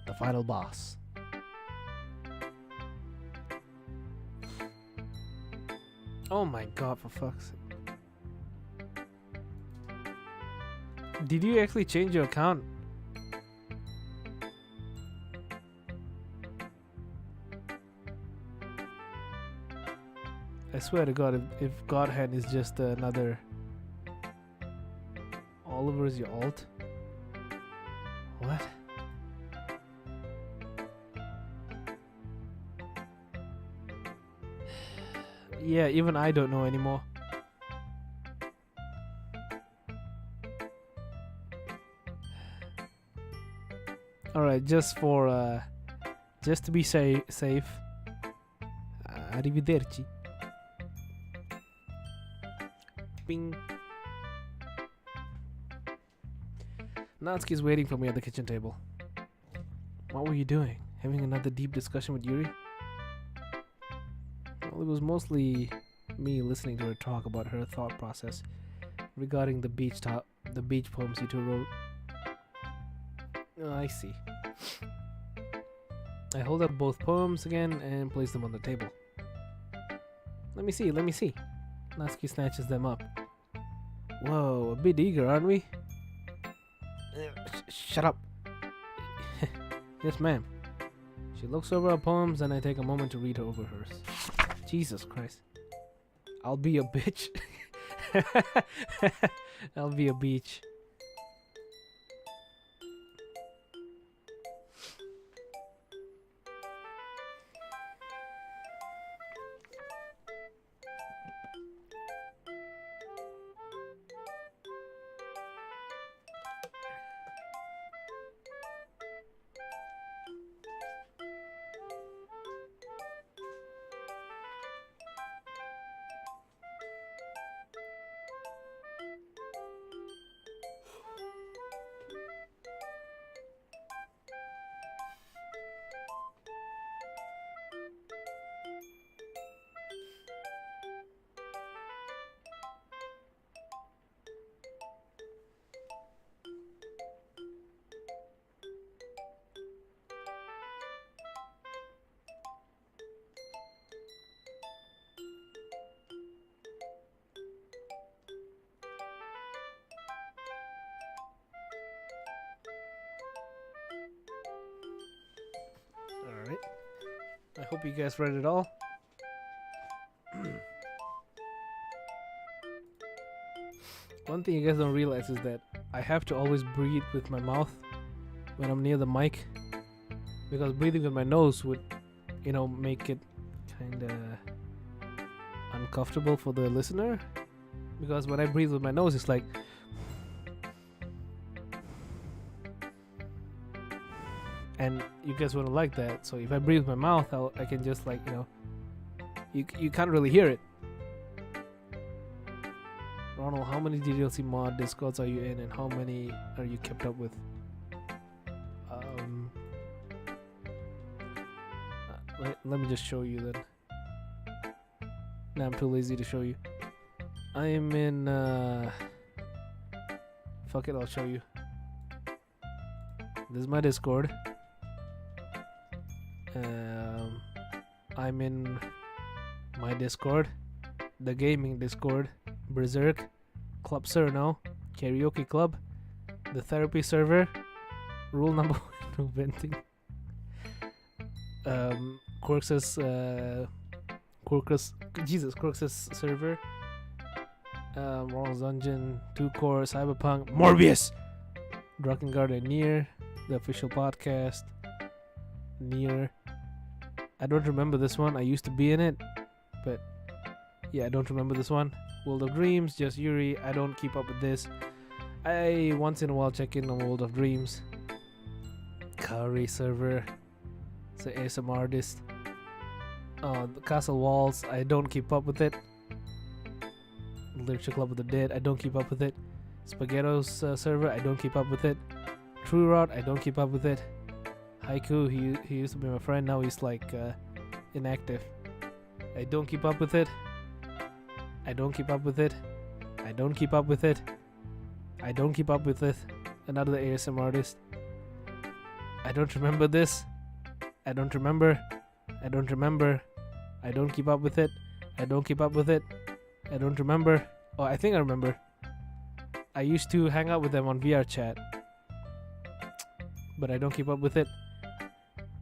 the final boss. Oh my god, for fuck's sake. Did you actually change your account? I swear to god, if Godhand is just another Oliver is your alt? What? Yeah, even I don't know anymore. Alright, just to be safe. Arrivederci. Bing. Natsuki's waiting for me at the kitchen table. What were you doing? Having another deep discussion with Yuri? Well, it was mostly me listening to her talk about her thought process regarding the beach poems you two wrote. Oh, I see. I hold up both poems again and place them on the table. Let me see. Natsuki snatches them up. Whoa, a bit eager, aren't we? Shut up. Yes, ma'am. She looks over her poems and I take a moment to read over hers. Jesus Christ. I'll be a bitch. I'll be a beach. Alright. I hope you guys read it all. One thing you guys don't realize is that I have to always breathe with my mouth when I'm near the mic, because breathing with my nose would, make it kinda uncomfortable for the listener, because when I breathe with my nose it's like and you guys wouldn't like that. So if I breathe with my mouth, I can just you can't really hear it. Ronald, how many DDLC mod discords are you in and how many are you kept up with? Let me just show you then. Nah, I'm too lazy to show you. I am in fuck it, I'll show you. This is my Discord. I'm in my Discord, the gaming Discord, Berserk, Club Cerno, Karaoke Club, the therapy server, rule number 1 venting, Quirks' server, Ronald's Dungeon, 2-Core, Cyberpunk, Morbius, Drakengard and Nier, the official podcast, Nier. I don't remember this one. I used to be in it, but yeah, I don't remember this one. World of Dreams, just Yuri. I don't keep up with this. I once in a while check in on World of Dreams. Kari server. It's an ASMR artist. The Castle Walls. I don't keep up with it. Literature Club of the Dead. I don't keep up with it. Spaghettos server. I don't keep up with it. True Rot. I don't keep up with it. Haiku, he used to be my friend, now he's inactive. I don't keep up with it. I don't keep up with it. I don't keep up with it. I don't keep up with it. Another ASM artist. I don't remember this. I don't remember. I don't remember. I don't keep up with it. I don't keep up with it. I don't remember. Oh, I think I remember. I used to hang out with them on VR chat, but I don't keep up with it.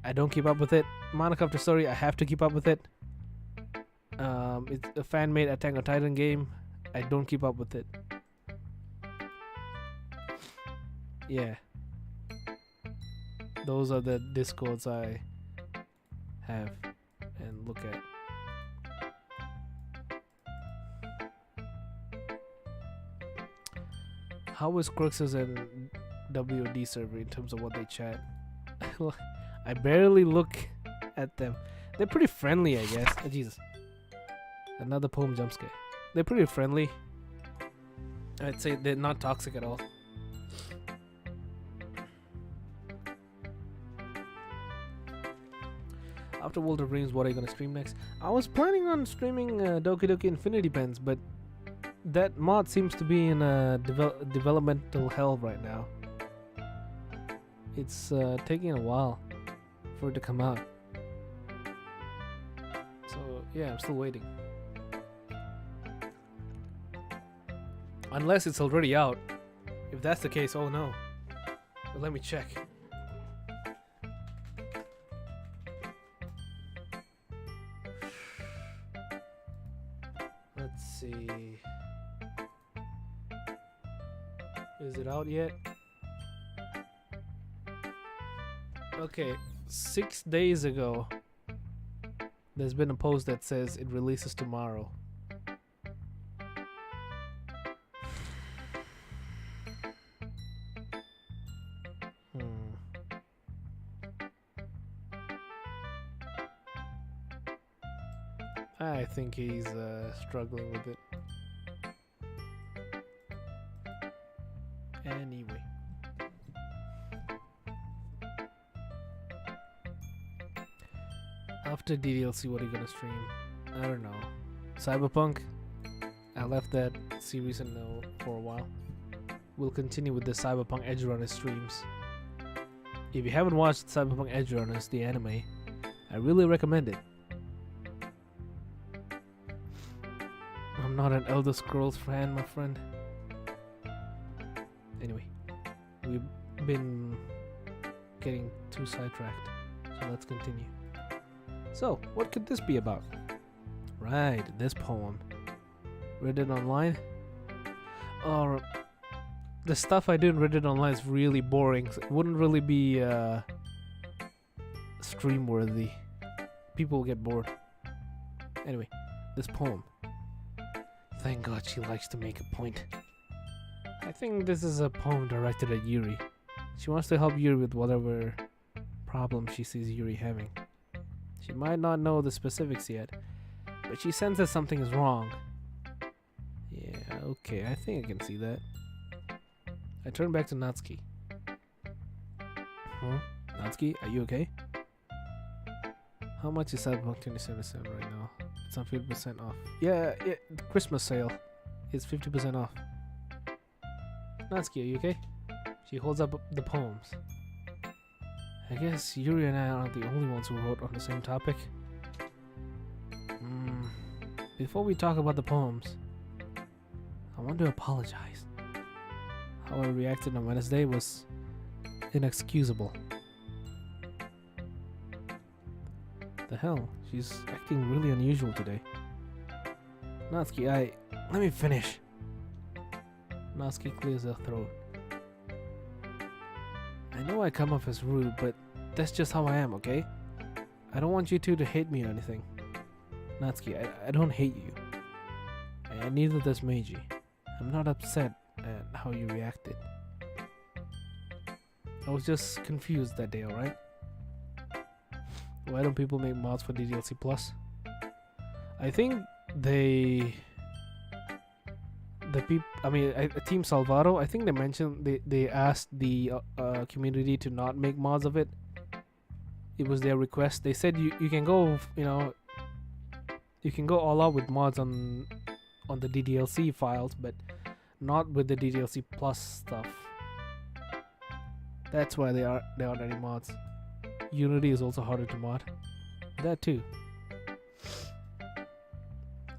I don't keep up with it. Minecraft Story, I have to keep up with it. It's a fan-made Attack on Titan game. I don't keep up with it. Yeah. Those are the Discords I have and look at. How is Crux's and WOD server in terms of what they chat? I barely look at them. They're pretty friendly, I guess. Oh, Jesus. Another poem jump scare. They're pretty friendly. I'd say they're not toxic at all. After World of Dreams, what are you gonna stream next? I was planning on streaming Doki Doki Infinity Pens, but that mod seems to be in developmental hell right now. It's taking a while for it to come out. So yeah, I'm still waiting. Unless it's already out. If that's the case, oh no. But let me check. Let's see. Is it out yet? Okay, 6 days ago, there's been a post that says it releases tomorrow. I think he's struggling with it. Anyway. After DDLC, what are you gonna stream? I don't know. Cyberpunk? I left that series in for a while. We'll continue with the Cyberpunk Edge Runners streams. If you haven't watched Cyberpunk Edge Runners, the anime, I really recommend it. I'm not an Elder Scrolls fan, my friend. Anyway, we've been getting too sidetracked, so let's continue. So, what could this be about? Right, this poem. Read it online? Or the stuff I do in Reddit online is really boring. So it wouldn't really be stream worthy. People will get bored. Anyway, this poem. Thank God she likes to make a point. I think this is a poem directed at Yuri. She wants to help Yuri with whatever problem she sees Yuri having. She might not know the specifics yet, but she senses something is wrong. Yeah, okay, I think I can see that. I turn back to Natsuki. Natsuki, are you okay? How much is Cyberpunk 2077 right now? It's on 50% off. Yeah, Christmas sale. It's 50% off. Natsuki, are you okay? She holds up the poems. I guess Yuri and I aren't the only ones who wrote on the same topic. Before we talk about the poems, I want to apologize. How I reacted on Wednesday was inexcusable. The hell? She's acting really unusual today. Natsuki, let me finish. Natsuki clears her throat. I know I come off as rude, but that's just how I am, okay? I don't want you two to hate me or anything. Natsuki, I don't hate you. And neither does Meiji. I'm not upset at how you reacted. I was just confused that day, alright? Why don't people make mods for DDLC Plus? I think Team Salvado, I think they mentioned they asked the community to not make mods of it. It was their request. They said you can go, you can go all out with mods on the DDLC files, but not with the DDLC Plus stuff. That's why there aren't any mods. Unity is also harder to mod. That too.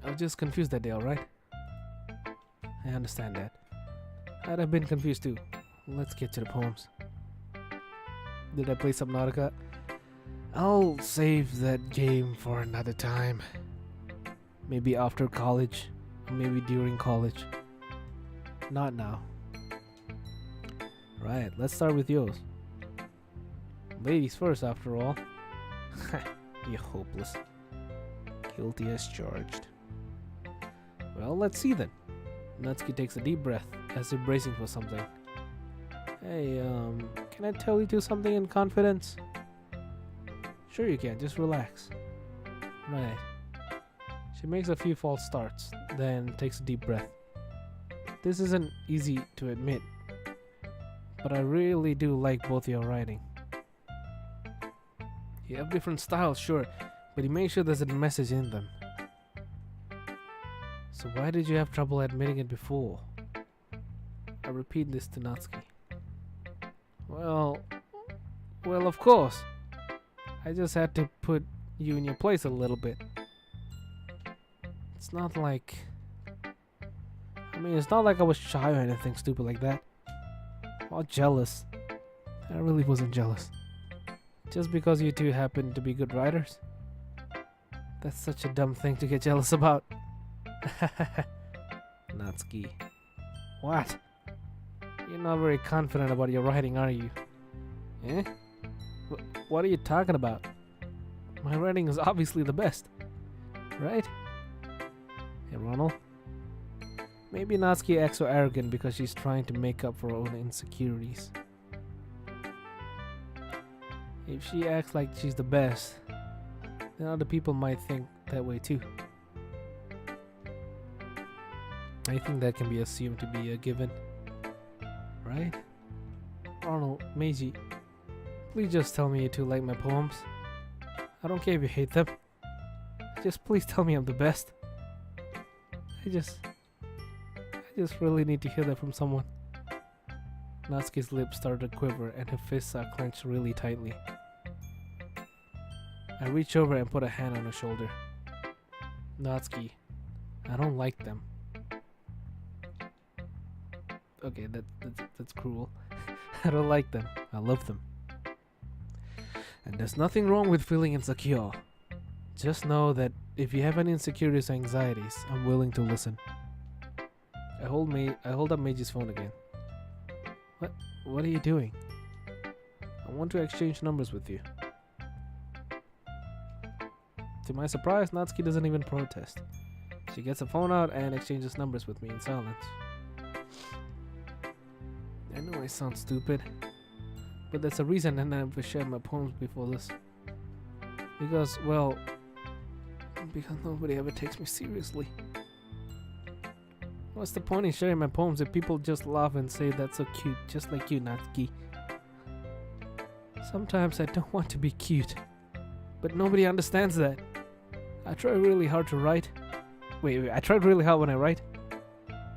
I was just confused that day, alright? I understand that. I'd have been confused too. Let's get to the poems. Did I play Subnautica? I'll save that game for another time. Maybe after college, or maybe during college. Not now. Right, let's start with yours. Ladies first, after all. You're hopeless. Guilty as charged. Well, let's see then. Natsuki takes a deep breath, as if bracing for something. Hey, can I tell you something in confidence? Sure you can, just relax. Right. She makes a few false starts, then takes a deep breath. This isn't easy to admit, but I really do like both your writing. You have different styles, sure, but you make sure there's a message in them. So why did you have trouble admitting it before? I repeat this to Natsuki. Well, of course. I just had to put you in your place a little bit. It's not like... I mean, it's not like I was shy or anything stupid like that. Or jealous. I really wasn't jealous. Just because you two happen to be good writers? That's such a dumb thing to get jealous about. Natsuki. What? You're not very confident about your writing, are you? Eh? What are you talking about? My writing is obviously the best. Right? Hey, Ronald. Maybe Natsuki acts so arrogant because she's trying to make up for her own insecurities. If she acts like she's the best, then other people might think that way too. I think that can be assumed to be a given. Right? Ronald, Meiji, please just tell me you two like my poems. I don't care if you hate them. Just please tell me I'm the best. I just really need to hear that from someone. Natsuki's lips started to quiver and her fists are clenched really tightly. I reach over and put a hand on her shoulder. Natsuki, I don't like them. Okay, that's cruel. I don't like them. I love them. And there's nothing wrong with feeling insecure. Just know that if you have any insecurities or anxieties, I'm willing to listen. I hold up Meiji's phone again. What are you doing? I want to exchange numbers with you. To my surprise, Natsuki doesn't even protest. She gets the phone out and exchanges numbers with me in silence. I know I sound stupid, but there's a reason I never shared my poems before this. Because nobody ever takes me seriously. What's the point in sharing my poems if people just laugh and say that's so cute, just like you, Natsuki? Sometimes I don't want to be cute, but nobody understands that. I try really hard to write. Wait, I tried really hard when I write.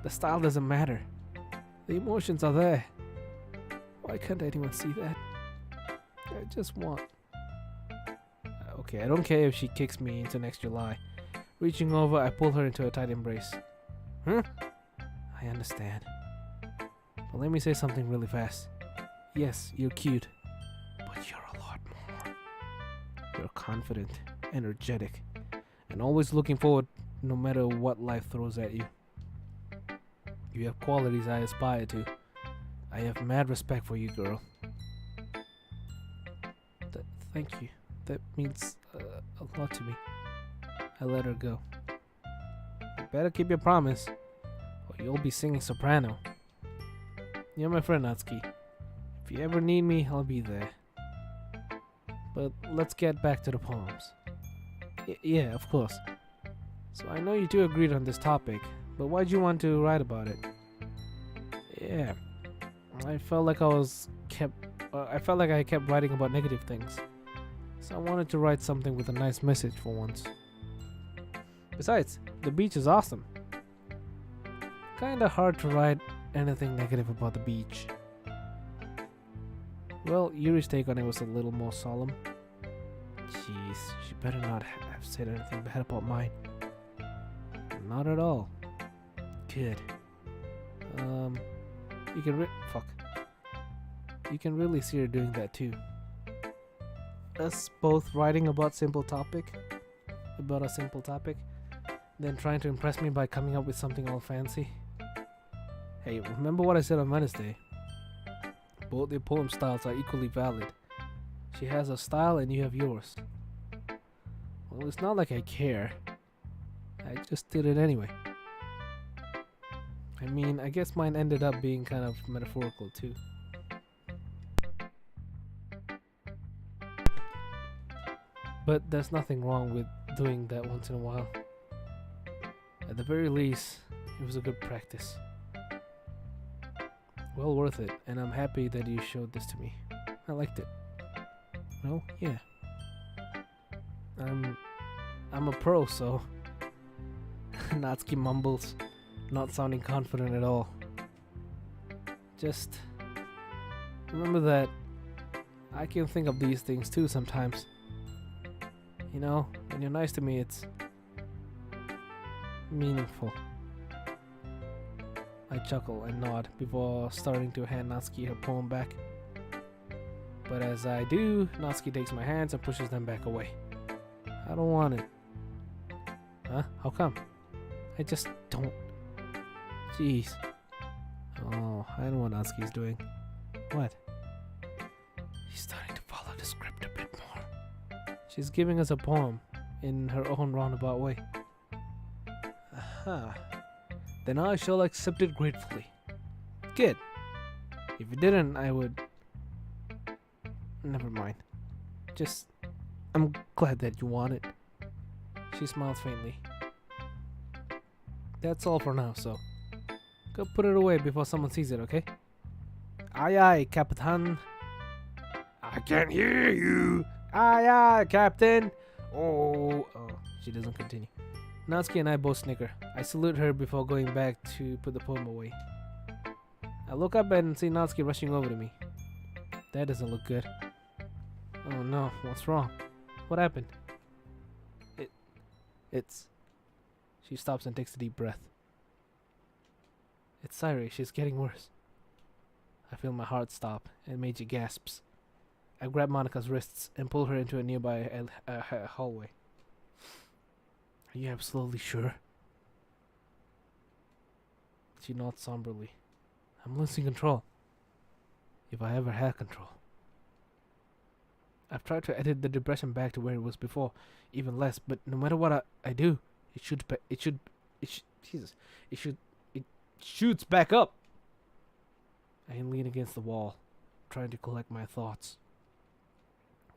The style doesn't matter. The emotions are there. Why can't anyone see that? I just want... Okay, I don't care if she kicks me into next July. Reaching over, I pull her into a tight embrace. Huh? I understand. But let me say something really fast. Yes, you're cute. But you're a lot more. You're confident, energetic, and always looking forward no matter what life throws at you. You have qualities I aspire to. I have mad respect for you, girl. Thank you. That means a lot to me. I let her go. You better keep your promise, or you'll be singing soprano. You're my friend, Natsuki. If you ever need me, I'll be there. But let's get back to the poems. Yeah, of course. So I know you two agreed on this topic, but why'd you want to write about it? Yeah, I felt like I kept writing about negative things. So I wanted to write something with a nice message for once. Besides, the beach is awesome. Kinda hard to write anything negative about the beach. Well, Yuri's take on it was a little more solemn. Jeez, she better not have said anything bad about mine. Not at all. Good. You can really see her doing that too. Us both writing about a simple topic, then trying to impress me by coming up with something all fancy. Hey, remember what I said on Wednesday? Both your poem styles are equally valid. She has a style and you have yours. Well, it's not like I care. I just did it anyway. I mean, I guess mine ended up being kind of metaphorical too. But there's nothing wrong with doing that once in a while. At the very least, it was a good practice. Well worth it, and I'm happy that you showed this to me. I liked it. Well, yeah. I'm a pro, so Natsuki mumbles, not sounding confident at all. Just remember that I can think of these things too sometimes. You know, when you're nice to me, it's meaningful. I chuckle and nod before starting to hand Natsuki her poem back. But as I do, Natsuki takes my hands and pushes them back away. I don't want it. Huh? How come? I just don't. Jeez. Oh, I know what Natsuki's doing. What? She's starting to follow the script a bit more. She's giving us a poem in her own roundabout way. Aha. Then I shall accept it gratefully. Good. If you didn't, I would... Never mind. Just... I'm glad that you want it. She smiles faintly. That's all for now, so... Go put it away before someone sees it, okay? Aye aye, Capitan. I can't hear you. Aye aye, Captain. Oh, she doesn't continue. Natsuki and I both snicker. I salute her before going back to put the poem away. I look up and see Natsuki rushing over to me. That doesn't look good. Oh no, what's wrong? What happened? It's... She stops and takes a deep breath. It's Sayori, she's getting worse. I feel my heart stop and Meiji gasps. I grab Monika's wrists and pull her into a nearby hallway. Are you absolutely sure? She nods somberly. I'm losing control. If I ever had control. I've tried to edit the depression back to where it was before, even less, but no matter what I do, it shoots back up. I lean against the wall, trying to collect my thoughts.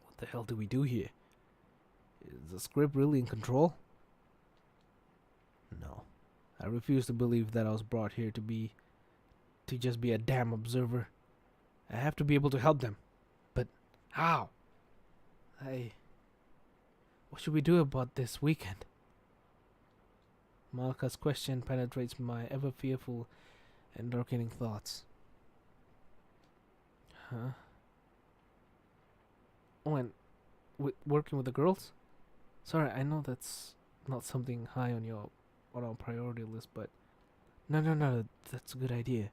What the hell do we do here? Is the script really in control? No. I refuse to believe that I was brought here to just be a damn observer. I have to be able to help them. But how? What should we do about this weekend? Monika's question penetrates my ever fearful and darkening thoughts. Huh? Oh, and working with the girls? Sorry, I know that's not something high on our priority list, but no, that's a good idea.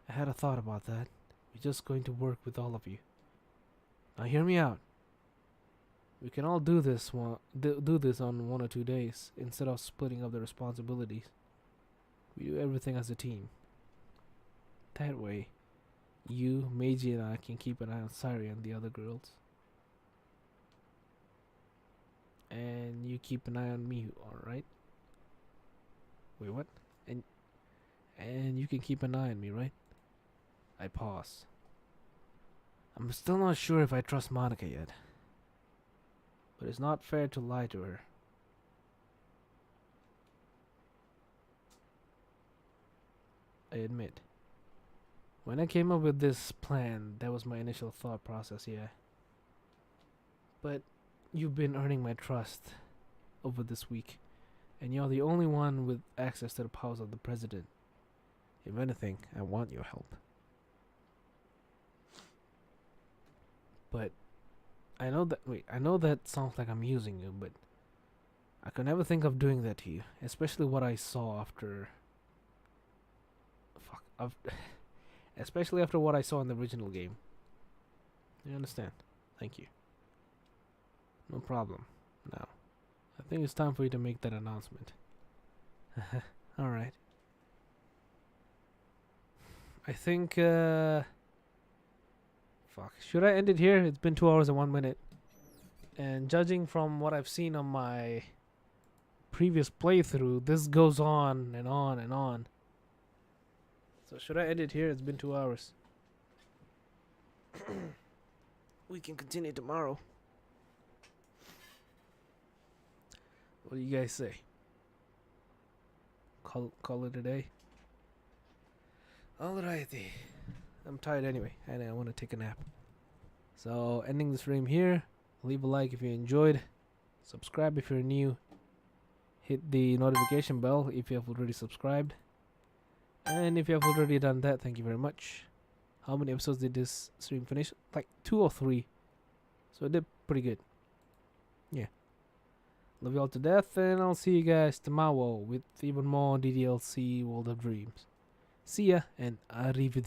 I had a thought about that. We're just going to work with all of you. Now hear me out. We can all do this do this on 1 or 2 days instead of splitting up the responsibilities. We do everything as a team. That way, you, Meiji, and I can keep an eye on Sayori and the other girls. And you keep an eye on me, alright? Wait, what? And you can keep an eye on me, right? I pause. I'm still not sure if I trust Monika yet. But it's not fair to lie to her. I admit. When I came up with this plan, that was my initial thought process, yeah. But you've been earning my trust over this week, and you're the only one with access to the powers of the president. If anything, I want your help. But I know that sounds like I'm using you, but I could never think of doing that to you, especially what I saw after especially after what I saw in the original game. You understand? Thank you. No problem. Now, I think it's time for you to make that announcement. Alright. I think, should I end it here? It's been 2 hours and 1 minute. And judging from what I've seen on my previous playthrough, this goes on and on and on. So should I end it here? It's been 2 hours. We can continue tomorrow. What do you guys say? Call it a day? Alrighty. I'm tired anyway, and I want to take a nap. So, ending the stream here. Leave a like if you enjoyed. Subscribe if you're new. Hit the notification bell if you have already subscribed. And if you have already done that, thank you very much. How many episodes did this stream finish? Like 2 or 3. So it did pretty good. Yeah. Love you all to death, and I'll see you guys tomorrow with even more DDLC World of Dreams. See ya, and arrivederci.